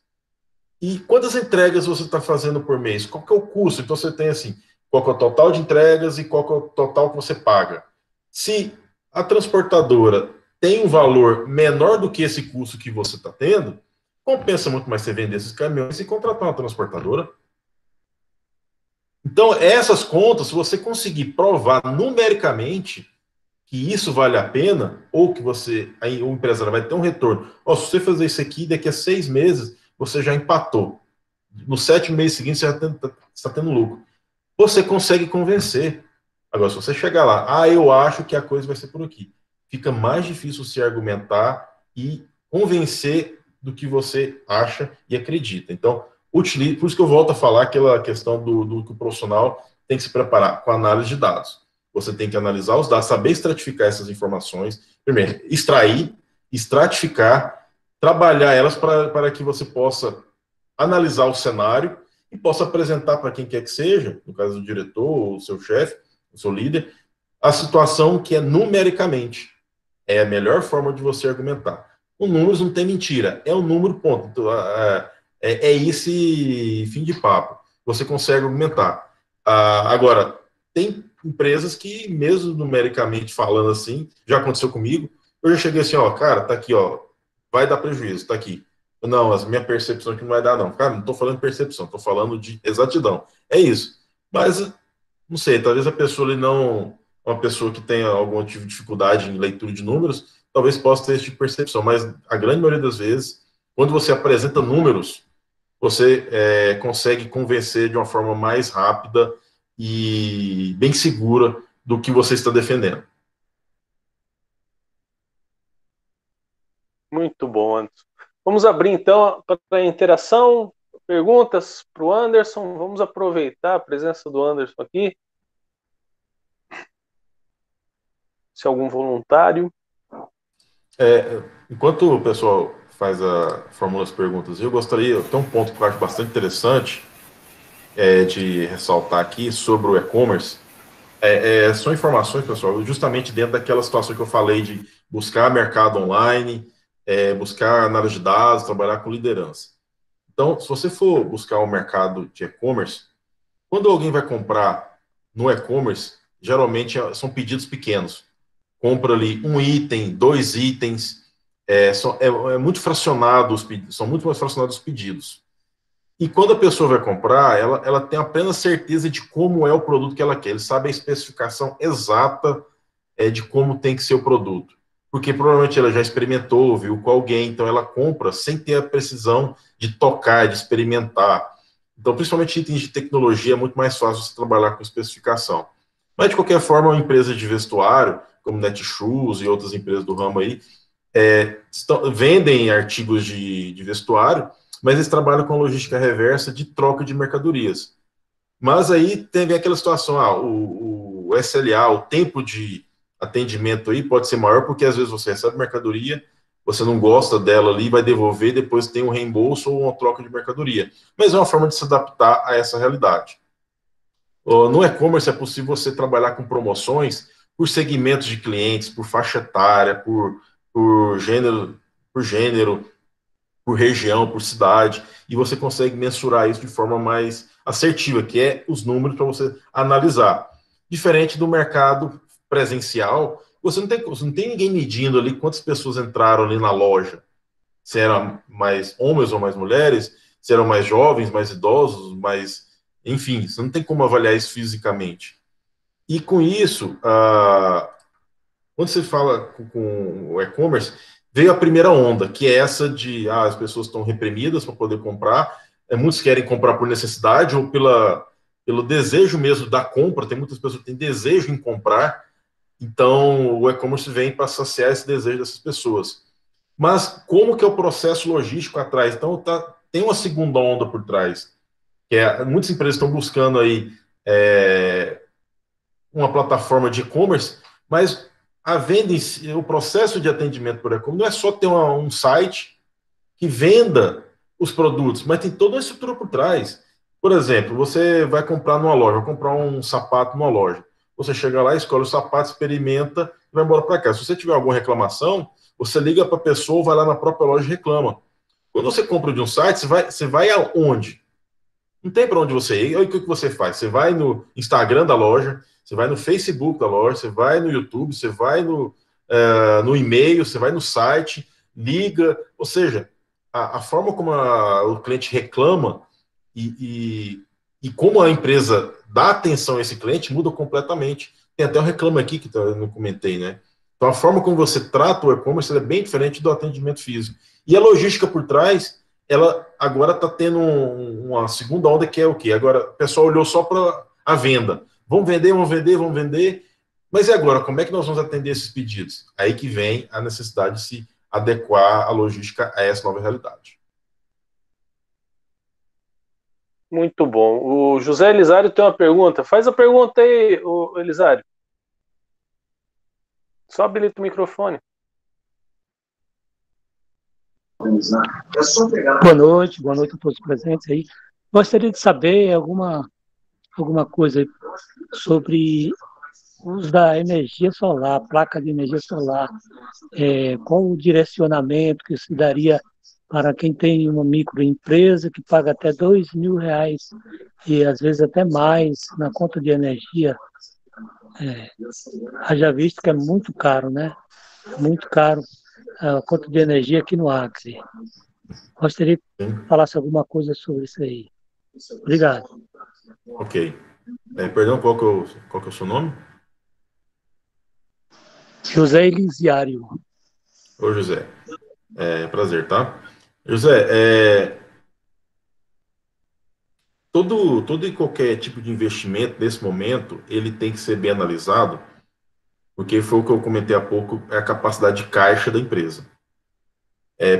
Speaker 2: E quantas entregas você está fazendo por mês? Qual que é o custo? Então você tem assim, qual que é o total de entregas e qual que é o total que você paga. Se a transportadora tem um valor menor do que esse custo que você está tendo, compensa muito mais você vender esses caminhões e contratar uma transportadora. Então, essas contas, se você conseguir provar numericamente que isso vale a pena, ou que o empresário vai ter um retorno. Se você fazer isso aqui, daqui a 6 meses, você já empatou. Nos 7 meses seguintes, você já está tendo lucro. Você consegue convencer. Agora, se você chegar lá, eu acho que a coisa vai ser por aqui. Fica mais difícil se argumentar e convencer do que você acha e acredita. Então, por isso que eu volto a falar aquela questão do que o profissional tem que se preparar com a análise de dados. Você tem que analisar os dados, saber estratificar essas informações. Primeiro, extrair, estratificar, trabalhar elas para que você possa analisar o cenário e possa apresentar para quem quer que seja, no caso do diretor, o seu chefe, o seu líder, a situação que é numericamente. É a melhor forma de você argumentar. O números não tem mentira, é o número, ponto. Então, é esse fim de papo. Você consegue argumentar. Agora, tem empresas que, mesmo numericamente falando assim, já aconteceu comigo, eu já cheguei assim, cara, tá aqui, vai dar prejuízo, tá aqui. Não, a minha percepção aqui não vai dar, não. Cara, não estou falando de percepção, estou falando de exatidão. É isso. Mas, não sei, talvez a pessoa ali não. Uma pessoa que tenha algum tipo de dificuldade em leitura de números, talvez possa ter esse tipo de percepção. Mas a grande maioria das vezes, quando você apresenta números, você consegue convencer de uma forma mais rápida e bem segura do que você está defendendo.
Speaker 1: Muito bom, Anderson. Vamos abrir então para a interação, perguntas para o Anderson. Vamos aproveitar a presença do Anderson aqui. Se algum voluntário.
Speaker 2: Enquanto o pessoal formula as perguntas, eu gostaria, tem um ponto que eu acho bastante interessante de ressaltar aqui sobre o e-commerce. São informações, pessoal, justamente dentro daquela situação que eu falei de buscar mercado online, buscar análise de dados, trabalhar com liderança. Então, se você for buscar o mercado de e-commerce, quando alguém vai comprar no e-commerce, geralmente são pedidos pequenos. Compra ali um item, 2 itens, muito fracionado são muito mais fracionados os pedidos. E quando a pessoa vai comprar, ela tem a plena certeza de como é o produto que ela quer. Ele sabe a especificação exata de como tem que ser o produto. Porque provavelmente ela já experimentou, viu com alguém, então ela compra sem ter a precisão de tocar, de experimentar. Então, principalmente itens de tecnologia, é muito mais fácil você trabalhar com especificação. Mas, de qualquer forma, uma empresa de vestuário, como Netshoes e outras empresas do ramo aí, vendem artigos de vestuário, mas eles trabalham com a logística reversa de troca de mercadorias. Mas aí tem aquela situação, o SLA, o tempo de atendimento aí pode ser maior, porque às vezes você recebe mercadoria, você não gosta dela ali, vai devolver, depois tem um reembolso ou uma troca de mercadoria. Mas é uma forma de se adaptar a essa realidade. No e-commerce é possível você trabalhar com promoções por segmentos de clientes, por faixa etária, por gênero, por região, por cidade, e você consegue mensurar isso de forma mais assertiva, que é os números para você analisar. Diferente do mercado presencial, você não tem ninguém medindo ali quantas pessoas entraram ali na loja, se eram mais homens ou mais mulheres, se eram mais jovens, mais idosos, mais... Enfim, você não tem como avaliar isso fisicamente. E com isso, quando você fala com o e-commerce, veio a primeira onda, que é essa de as pessoas estão reprimidas para poder comprar, muitos querem comprar por necessidade ou pelo desejo mesmo da compra, tem muitas pessoas que têm desejo em comprar, então o e-commerce vem para saciar esse desejo dessas pessoas. Mas como que é o processo logístico atrás? Então tem uma segunda onda por trás, que muitas empresas estão buscando aí uma plataforma de e-commerce, mas a venda em si, o processo de atendimento por e-commerce não é só ter um site que venda os produtos, mas tem toda uma estrutura por trás. Por exemplo, você vai comprar numa loja, vai comprar um sapato numa loja. Você chega lá, escolhe o sapato, experimenta e vai embora para casa. Se você tiver alguma reclamação, você liga para a pessoa, vai lá na própria loja e reclama. Quando você compra de um site, você vai aonde? Não tem para onde você ir. Olha o que você faz. Você vai no Instagram da loja, você vai no Facebook da loja, você vai no YouTube, você vai no e-mail, você vai no site, liga. Ou seja, a forma como o cliente reclama e como a empresa dá atenção a esse cliente muda completamente. Tem até um reclame aqui que eu não comentei, né? Então, a forma como você trata o e-commerce é bem diferente do atendimento físico. E a logística por trás, ela agora está tendo uma segunda onda que é o quê? Agora, o pessoal olhou só para a venda. Vamos vender, vamos vender, vamos vender. Mas e agora, como é que nós vamos atender esses pedidos? Aí que vem a necessidade de se adequar a logística a essa nova realidade.
Speaker 1: Muito bom. O José Elisário tem uma pergunta. Faz a pergunta aí, Elisário. Só habilita o microfone.
Speaker 3: Boa noite a todos os presentes aí. Gostaria de saber alguma coisa sobre o uso da energia solar, placa de energia solar, qual o direcionamento que se daria para quem tem uma microempresa que paga até R$ 2.000 e às vezes até mais na conta de energia. Haja visto que é muito caro, né? Muito caro a conta de energia aqui no Acre. Gostaria que falasse alguma coisa sobre isso aí. Obrigado.
Speaker 2: Ok. Perdão, qual que é o seu nome?
Speaker 3: José Elisiário.
Speaker 2: Ô, José. Prazer, tá? José, todo e qualquer tipo de investimento, nesse momento, ele tem que ser bem analisado, porque foi o que eu comentei há pouco, é a capacidade de caixa da empresa.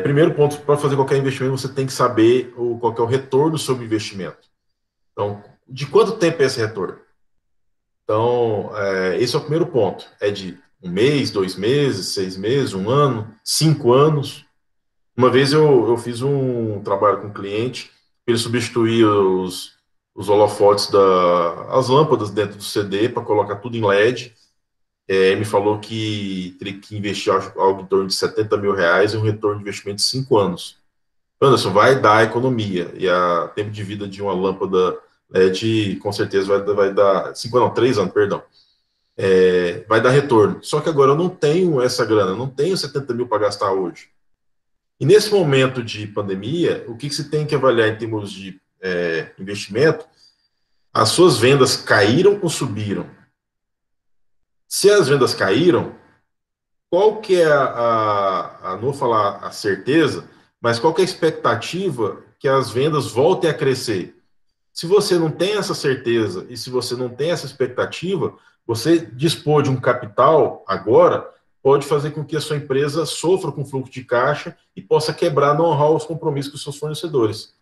Speaker 2: Primeiro ponto, para fazer qualquer investimento, você tem que saber qual que é o retorno sobre o investimento. Então, de quanto tempo é esse retorno? Então, esse é o primeiro ponto. É de 1 mês, 2 meses, 6 meses, 1 ano, 5 anos. Uma vez eu fiz um trabalho com um cliente, ele substituía os holofotes as lâmpadas dentro do CD para colocar tudo em LED. Ele me falou que teria que investir algo em torno de R$ 70.000 e um retorno de investimento de 5 anos. Anderson, vai dar economia, e o tempo de vida de uma lâmpada LED com certeza vai dar 5 anos, não, 3 anos, perdão. Vai dar retorno. Só que agora eu não tenho essa grana, eu não tenho 70 mil para gastar hoje. E nesse momento de pandemia, o que você tem que avaliar em termos de investimento? As suas vendas caíram ou subiram? Se as vendas caíram, qual que é não vou falar a certeza, mas qual que é a expectativa que as vendas voltem a crescer? Se você não tem essa certeza e se você não tem essa expectativa, você dispor de um capital agora pode fazer com que a sua empresa sofra com fluxo de caixa e possa quebrar, não honrar os compromissos com os seus fornecedores.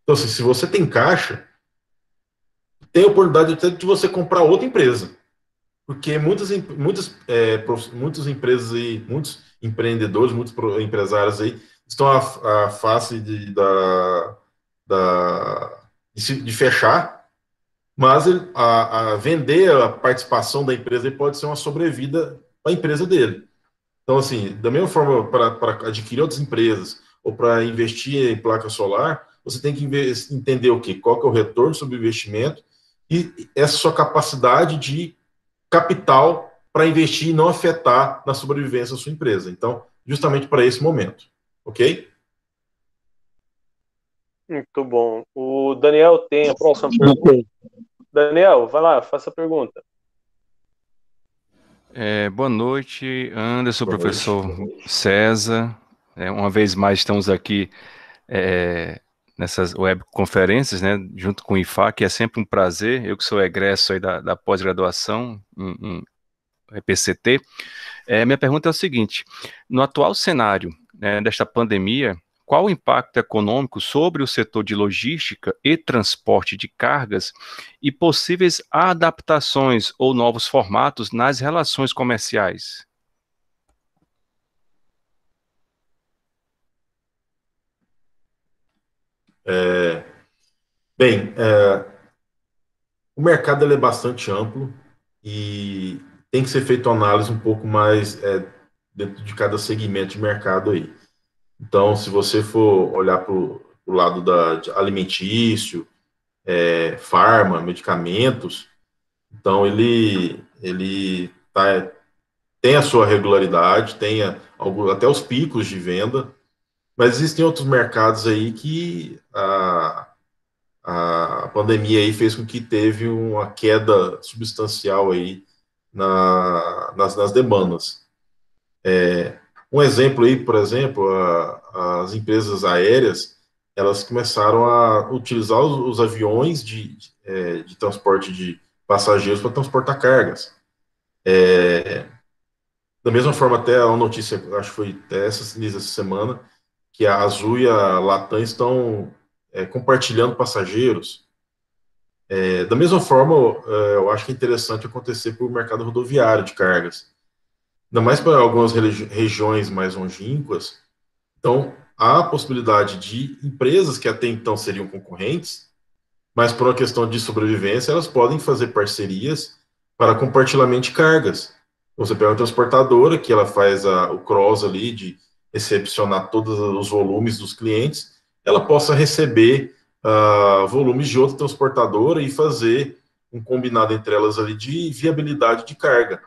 Speaker 2: Então, assim, se você tem caixa, tem a oportunidade até de você comprar outra empresa. Porque muitas empresas aí, muitos empreendedores, muitos empresários aí estão à face de fechar, mas a vender a participação da empresa ele pode ser uma sobrevida para a empresa dele. Então, assim, da mesma forma, para adquirir outras empresas ou para investir em placa solar, você tem que entender o quê? Qual que é o retorno sobre o investimento e essa sua capacidade de capital para investir e não afetar na sobrevivência da sua empresa. Então, justamente para esse momento. Ok?
Speaker 1: Muito bom. O Daniel tem a próxima pergunta. Daniel, vai lá, faça a pergunta.
Speaker 4: Boa noite, Anderson,
Speaker 2: Boa
Speaker 4: professor
Speaker 2: noite.
Speaker 4: César. Uma vez mais estamos aqui nessas webconferências, né, junto com o IFAC, é sempre um prazer. Eu que sou egresso aí da pós-graduação em EPCT. Minha pergunta é o seguinte: no atual cenário, né, desta pandemia, qual o impacto econômico sobre o setor de logística e transporte de cargas e possíveis adaptações ou novos formatos nas relações comerciais?
Speaker 2: Bem, o mercado ele é bastante amplo e tem que ser feita uma análise um pouco mais dentro de cada segmento de mercado aí. Então, se você for olhar para o lado de alimentício, farma, medicamentos, então tem a sua regularidade, tem até os picos de venda, mas existem outros mercados aí que a pandemia aí fez com que teve uma queda substancial aí nas demandas. Um exemplo aí, por exemplo, as empresas aéreas, elas começaram a utilizar os aviões de transporte de passageiros para transportar cargas. Da mesma forma, até a notícia, acho que foi até essa semana, que a Azul e a Latam estão compartilhando passageiros. Da mesma forma, eu acho que é interessante acontecer para o mercado rodoviário de cargas. Ainda mais para algumas regiões mais longínquas. Então, há a possibilidade de empresas que até então seriam concorrentes, mas por uma questão de sobrevivência, elas podem fazer parcerias para compartilhamento de cargas. Você pega uma transportadora que ela faz o cross ali de recepcionar todos os volumes dos clientes, ela possa receber volumes de outra transportadora e fazer um combinado entre elas ali de viabilidade de carga.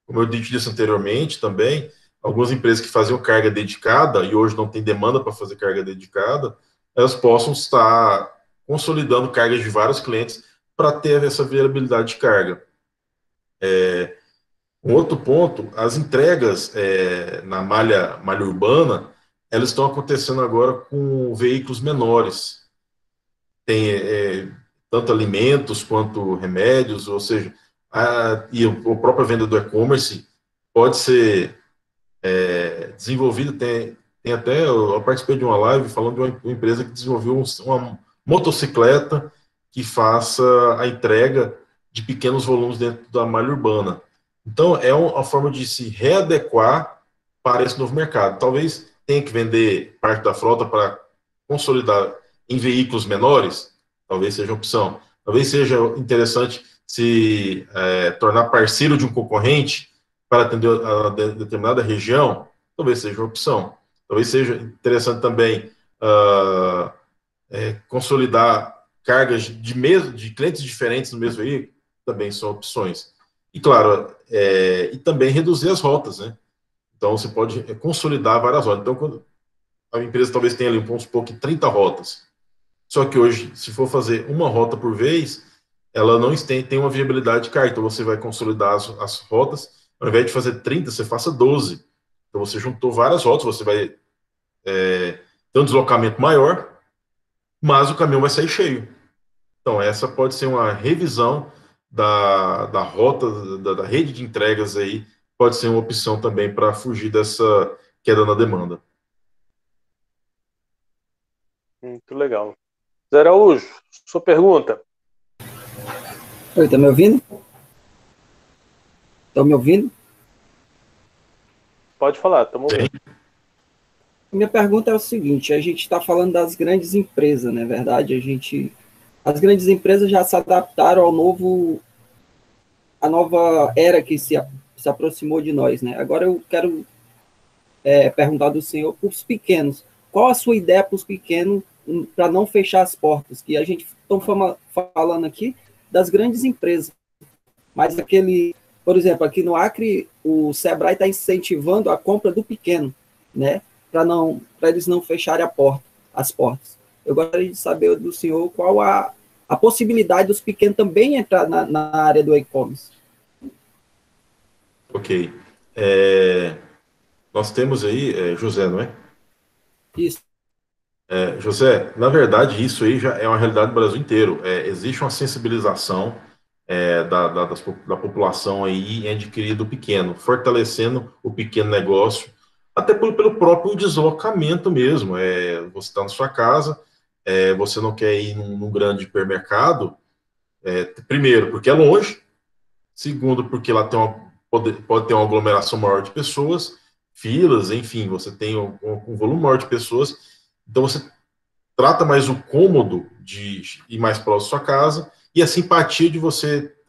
Speaker 2: Como eu disse anteriormente também, algumas empresas que faziam carga dedicada e hoje não tem demanda para fazer carga dedicada, elas possam estar consolidando cargas de vários clientes para ter essa viabilidade de carga. Um outro ponto, as entregas na malha urbana, elas estão acontecendo agora com veículos menores. Tem tanto alimentos quanto remédios, ou seja, e a própria venda do e-commerce pode ser desenvolvida. Tem até, eu participei de uma live falando de uma empresa que desenvolveu uma motocicleta que faça a entrega de pequenos volumes dentro da malha urbana. Então, é uma forma de se readequar para esse novo mercado. Talvez tenha que vender parte da frota para consolidar em veículos menores, talvez seja uma opção. Talvez seja interessante se tornar parceiro de um concorrente para atender a determinada região, talvez seja uma opção. Talvez seja interessante também consolidar cargas de clientes diferentes no mesmo veículo, também são opções. E, claro, e também reduzir as rotas, né? Então, você pode consolidar várias rotas. Então, quando a empresa talvez tenha ali, vamos supor que 30 rotas. Só que hoje, se for fazer uma rota por vez, ela não tem uma viabilidade de carga. Então, você vai consolidar as rotas, ao invés de fazer 30, você faça 12. Então, você juntou várias rotas, você vai ter um deslocamento maior, mas o caminhão vai sair cheio. Então, essa pode ser uma revisão da rota, da rede de entregas aí, pode ser uma opção também para fugir dessa queda na demanda.
Speaker 1: Muito legal. Zé Araújo, sua pergunta.
Speaker 5: Oi, tá me ouvindo? Estão me ouvindo?
Speaker 1: Pode falar, estamos ouvindo.
Speaker 5: Minha pergunta é o seguinte: a gente está falando das grandes empresas, não é verdade? As grandes empresas já se adaptaram à nova era que se aproximou de nós, né? Agora eu quero perguntar do senhor para os pequenos. Qual a sua ideia para os pequenos para não fechar as portas? Que a gente está falando aqui das grandes empresas, mas por exemplo, aqui no Acre, o Sebrae está incentivando a compra do pequeno, né? Para eles não fecharem as portas. Eu gostaria de saber do senhor qual a possibilidade dos pequenos também entrar na área do e-commerce.
Speaker 2: Ok. Nós temos aí, José, não é?
Speaker 5: Isso.
Speaker 2: José, na verdade, isso aí já é uma realidade do Brasil inteiro. Existe uma sensibilização da população aí em adquirir do pequeno, fortalecendo o pequeno negócio, até pelo próprio deslocamento mesmo. Você está na sua casa, você não quer ir num grande hipermercado, primeiro, porque é longe, segundo, porque lá pode ter uma aglomeração maior de pessoas, filas, enfim, você tem um volume maior de pessoas, então você trata mais o cômodo de ir mais próximo da sua casa e a simpatia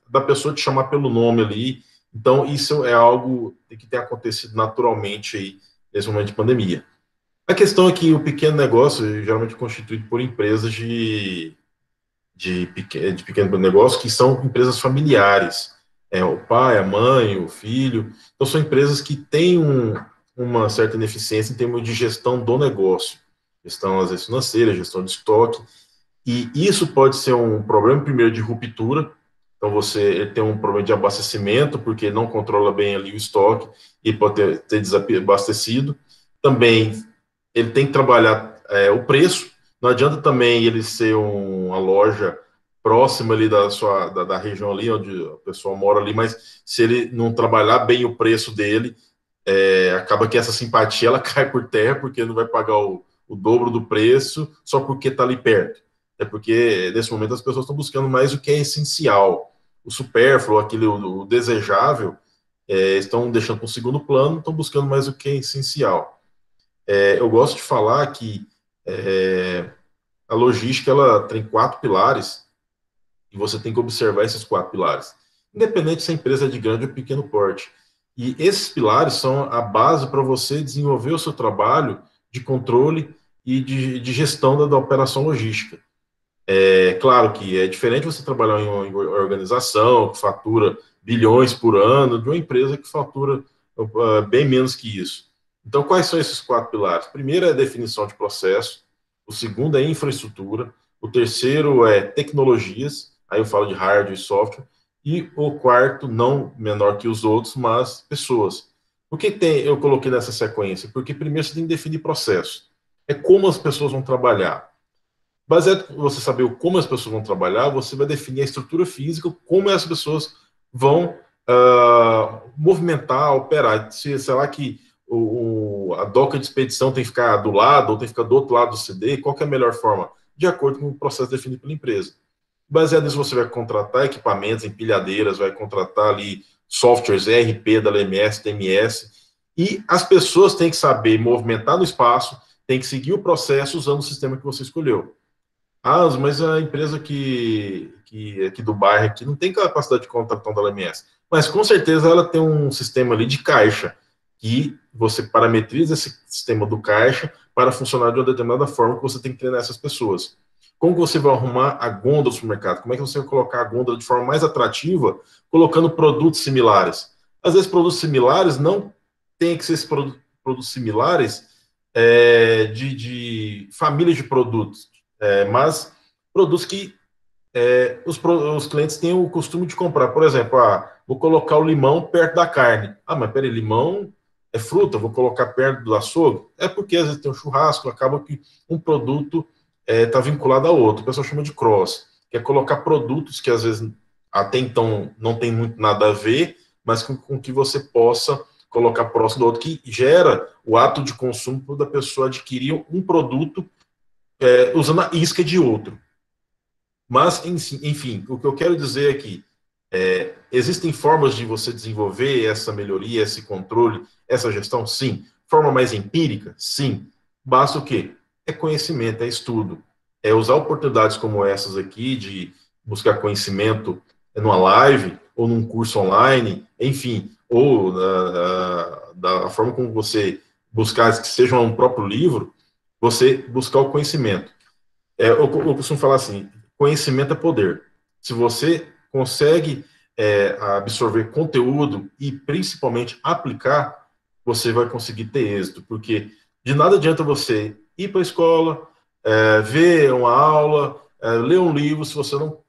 Speaker 2: da pessoa te chamar pelo nome ali. Então, isso é algo que tem acontecido naturalmente aí nesse momento de pandemia. A questão é que o pequeno negócio é geralmente constituído por empresas de pequeno negócio que são empresas familiares. O pai, a mãe, o filho. Então, são empresas que têm uma certa ineficiência em termos de gestão do negócio. Gestão, às vezes, financeira, gestão de estoque. E isso pode ser um problema, primeiro, de ruptura. Então, ele tem um problema de abastecimento, porque não controla bem ali o estoque e pode ter desabastecido. Também, ele tem que trabalhar o preço. Não adianta também ele ser uma loja próxima ali da região ali, onde o pessoal mora ali, mas se ele não trabalhar bem o preço dele, acaba que essa simpatia ela cai por terra, porque não vai pagar o dobro do preço só porque está ali perto. É porque, nesse momento, as pessoas estão buscando mais o que é essencial. O supérfluo, o desejável, estão deixando para o segundo plano, estão buscando mais o que é essencial. Eu gosto de falar que a logística ela tem 4 pilares e você tem que observar esses 4 pilares, independente se a empresa é de grande ou pequeno porte. E esses pilares são a base para você desenvolver o seu trabalho de controle e de gestão da operação logística. Claro que é diferente você trabalhar em uma organização que fatura bilhões por ano de uma empresa que fatura bem menos que isso. Então, quais são esses 4 pilares? Primeiro é a definição de processo, o segundo é infraestrutura, o terceiro é tecnologias, aí eu falo de hardware e software, e o quarto, não menor que os outros, mas pessoas. Por que eu coloquei nessa sequência? Porque primeiro você tem que definir processo. É como as pessoas vão trabalhar. Baseado em você saber como as pessoas vão trabalhar, você vai definir a estrutura física, como as pessoas vão movimentar, operar. Sei lá que a doca de expedição tem que ficar do lado ou tem que ficar do outro lado do CD, qual que é a melhor forma? De acordo com o processo definido pela empresa. Baseado nisso, você vai contratar equipamentos, empilhadeiras, vai contratar ali softwares ERP da LMS, TMS, e as pessoas têm que saber movimentar no espaço, têm que seguir o processo usando o sistema que você escolheu. Mas a empresa que aqui do bairro aqui não tem capacidade de contratação da LMS. Mas com certeza ela tem um sistema ali de caixa, que você parametriza esse sistema do caixa para funcionar de uma determinada forma que você tem que treinar essas pessoas. Como que você vai arrumar a gôndola do supermercado? Como é que você vai colocar a gôndola de forma mais atrativa, colocando produtos similares? Às vezes produtos similares não tem que ser esses produtos similares de famílias de produtos, mas produtos que os clientes têm o costume de comprar. Por exemplo, vou colocar o limão perto da carne. Mas peraí, limão é fruta, vou colocar perto do açougue? É porque às vezes tem um churrasco, acaba que um produto está vinculado ao outro. O pessoal chama de cross, que é colocar produtos que às vezes até então não tem muito nada a ver, mas com que você possa colocar próximo do outro, que gera o ato de consumo da pessoa adquirir um produto usando a isca de outro. Mas, enfim, o que eu quero dizer é que existem formas de você desenvolver essa melhoria, esse controle, essa gestão? Sim. Forma mais empírica? Sim. Basta o quê? É conhecimento, é estudo. É usar oportunidades como essas aqui, de buscar conhecimento numa live, ou num curso online, enfim, ou da forma como você buscar, que seja um próprio livro, você buscar o conhecimento. Eu costumo falar assim, conhecimento é poder. Se você consegue absorver conteúdo e principalmente aplicar, você vai conseguir ter êxito, porque de nada adianta você ir para a escola, ver uma aula, ler um livro, se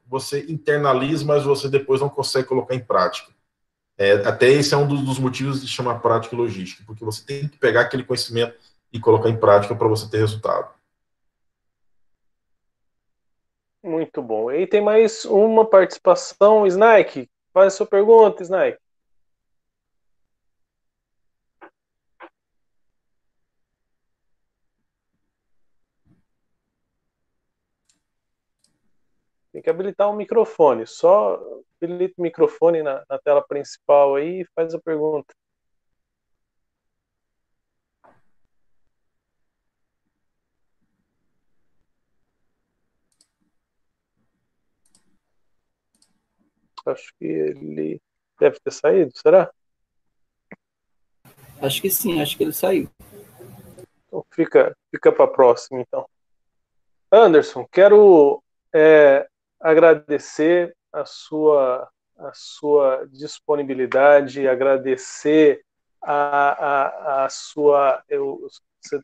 Speaker 2: você internaliza, mas você depois não consegue colocar em prática. Até esse é um dos motivos de chamar prática e logística, porque você tem que pegar aquele conhecimento e colocar em prática para você ter resultado.
Speaker 1: Muito bom. E tem mais uma participação. Snake, faz a sua pergunta, Snake. Tem que habilitar o microfone. Só habilita o microfone na tela principal aí e faz a pergunta. Acho que ele deve ter saído, será?
Speaker 5: Acho que sim, acho que ele saiu.
Speaker 1: Então fica para a próxima, então. Anderson, quero agradecer a sua disponibilidade, agradecer a sua... Você,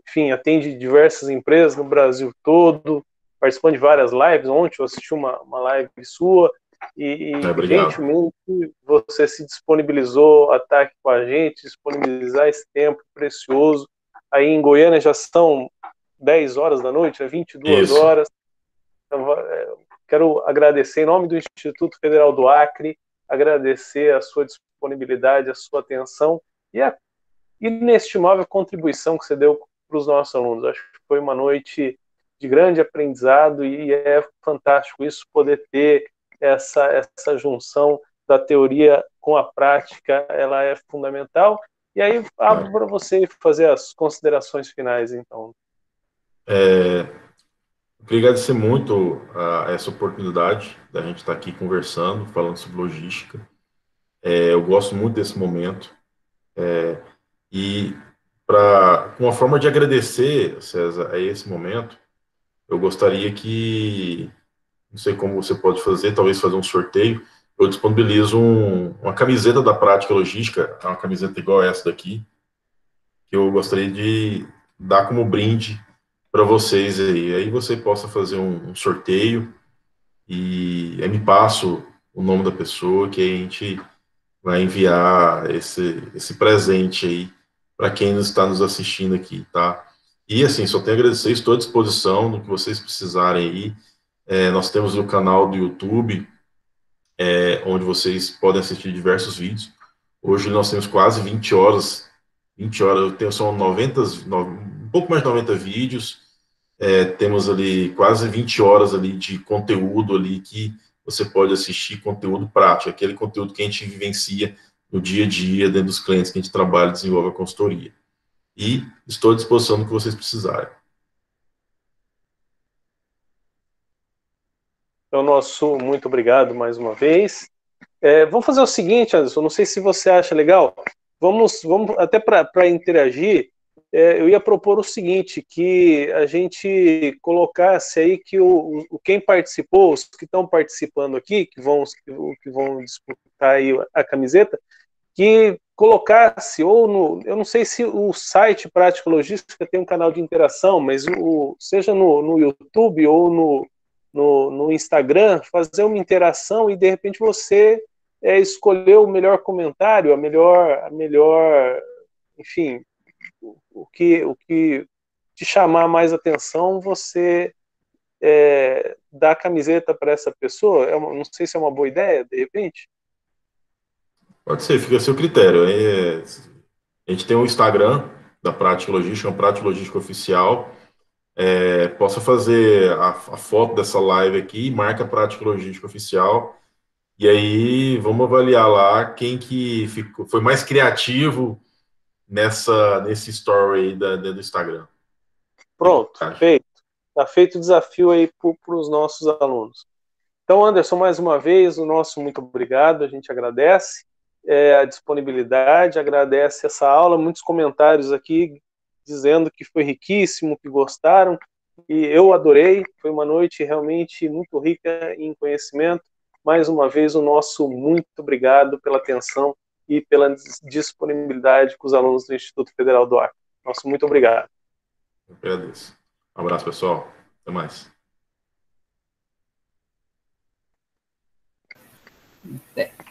Speaker 1: enfim, atende diversas empresas no Brasil todo, participando de várias lives. Ontem eu assisti uma live sua e gentilmente você se disponibilizou a estar aqui com a gente, disponibilizar esse tempo precioso. Aí em Goiânia já são 10 horas da noite, 22
Speaker 2: Isso.
Speaker 1: horas. Então, quero agradecer em nome do Instituto Federal do Acre, agradecer a sua disponibilidade, a sua atenção e a inestimável contribuição que você deu para os nossos alunos. Acho que foi uma noite de grande aprendizado e é fantástico isso, poder ter essa junção da teoria com a prática, ela é fundamental. E aí abro para você fazer as considerações finais, então.
Speaker 2: Eu queria agradecer muito essa oportunidade da gente estar aqui conversando, falando sobre logística. Eu gosto muito desse momento. E uma forma de agradecer, César, a esse momento, eu gostaria que, não sei como você pode fazer, talvez fazer um sorteio, eu disponibilizo uma camiseta da Prática Logística, uma camiseta igual essa daqui, que eu gostaria de dar como brinde para vocês aí. Aí você possa fazer um sorteio e aí me passo o nome da pessoa que a gente vai enviar esse presente aí para quem está nos assistindo aqui, tá? E assim, só tenho a agradecer, estou à disposição no que vocês precisarem aí. Nós temos o canal do YouTube, onde vocês podem assistir diversos vídeos. Hoje nós temos quase 20 horas, são 90, um pouco mais de 90 vídeos, temos ali quase 20 horas ali de conteúdo ali que você pode assistir, conteúdo prático, aquele conteúdo que a gente vivencia no dia a dia, dentro dos clientes que a gente trabalha e desenvolve a consultoria. E estou à disposição do que vocês precisarem.
Speaker 1: Então, nosso muito obrigado mais uma vez. Vamos fazer o seguinte, Anderson, não sei se você acha legal, vamos até para interagir, eu ia propor o seguinte, que a gente colocasse aí que quem participou, os que estão participando aqui, que vão disputar aí a camiseta, que colocasse, eu não sei se o site Prática Logística tem um canal de interação, mas seja no YouTube ou no Instagram, fazer uma interação e de repente você escolher o melhor comentário, a melhor, enfim, o que te chamar mais atenção, você dar a camiseta para essa pessoa. Não sei se é uma boa ideia, de repente.
Speaker 2: Pode ser, fica a seu critério. A gente tem um Instagram da Prática Logística, um Prática Logística Oficial. Posso fazer a foto dessa live aqui, marca Prática Logística Oficial, e aí vamos avaliar lá quem que foi mais criativo nesse story aí do Instagram.
Speaker 1: Pronto, feito. Está feito o desafio aí para os nossos alunos. Então, Anderson, mais uma vez, o nosso muito obrigado, a gente agradece a disponibilidade, agradece essa aula, muitos comentários aqui dizendo que foi riquíssimo, que gostaram, e eu adorei, foi uma noite realmente muito rica em conhecimento. Mais uma vez, o nosso muito obrigado pela atenção e pela disponibilidade com os alunos do Instituto Federal do Acre. Nosso muito obrigado.
Speaker 2: Eu agradeço. Um abraço, pessoal. Até mais.
Speaker 5: Até.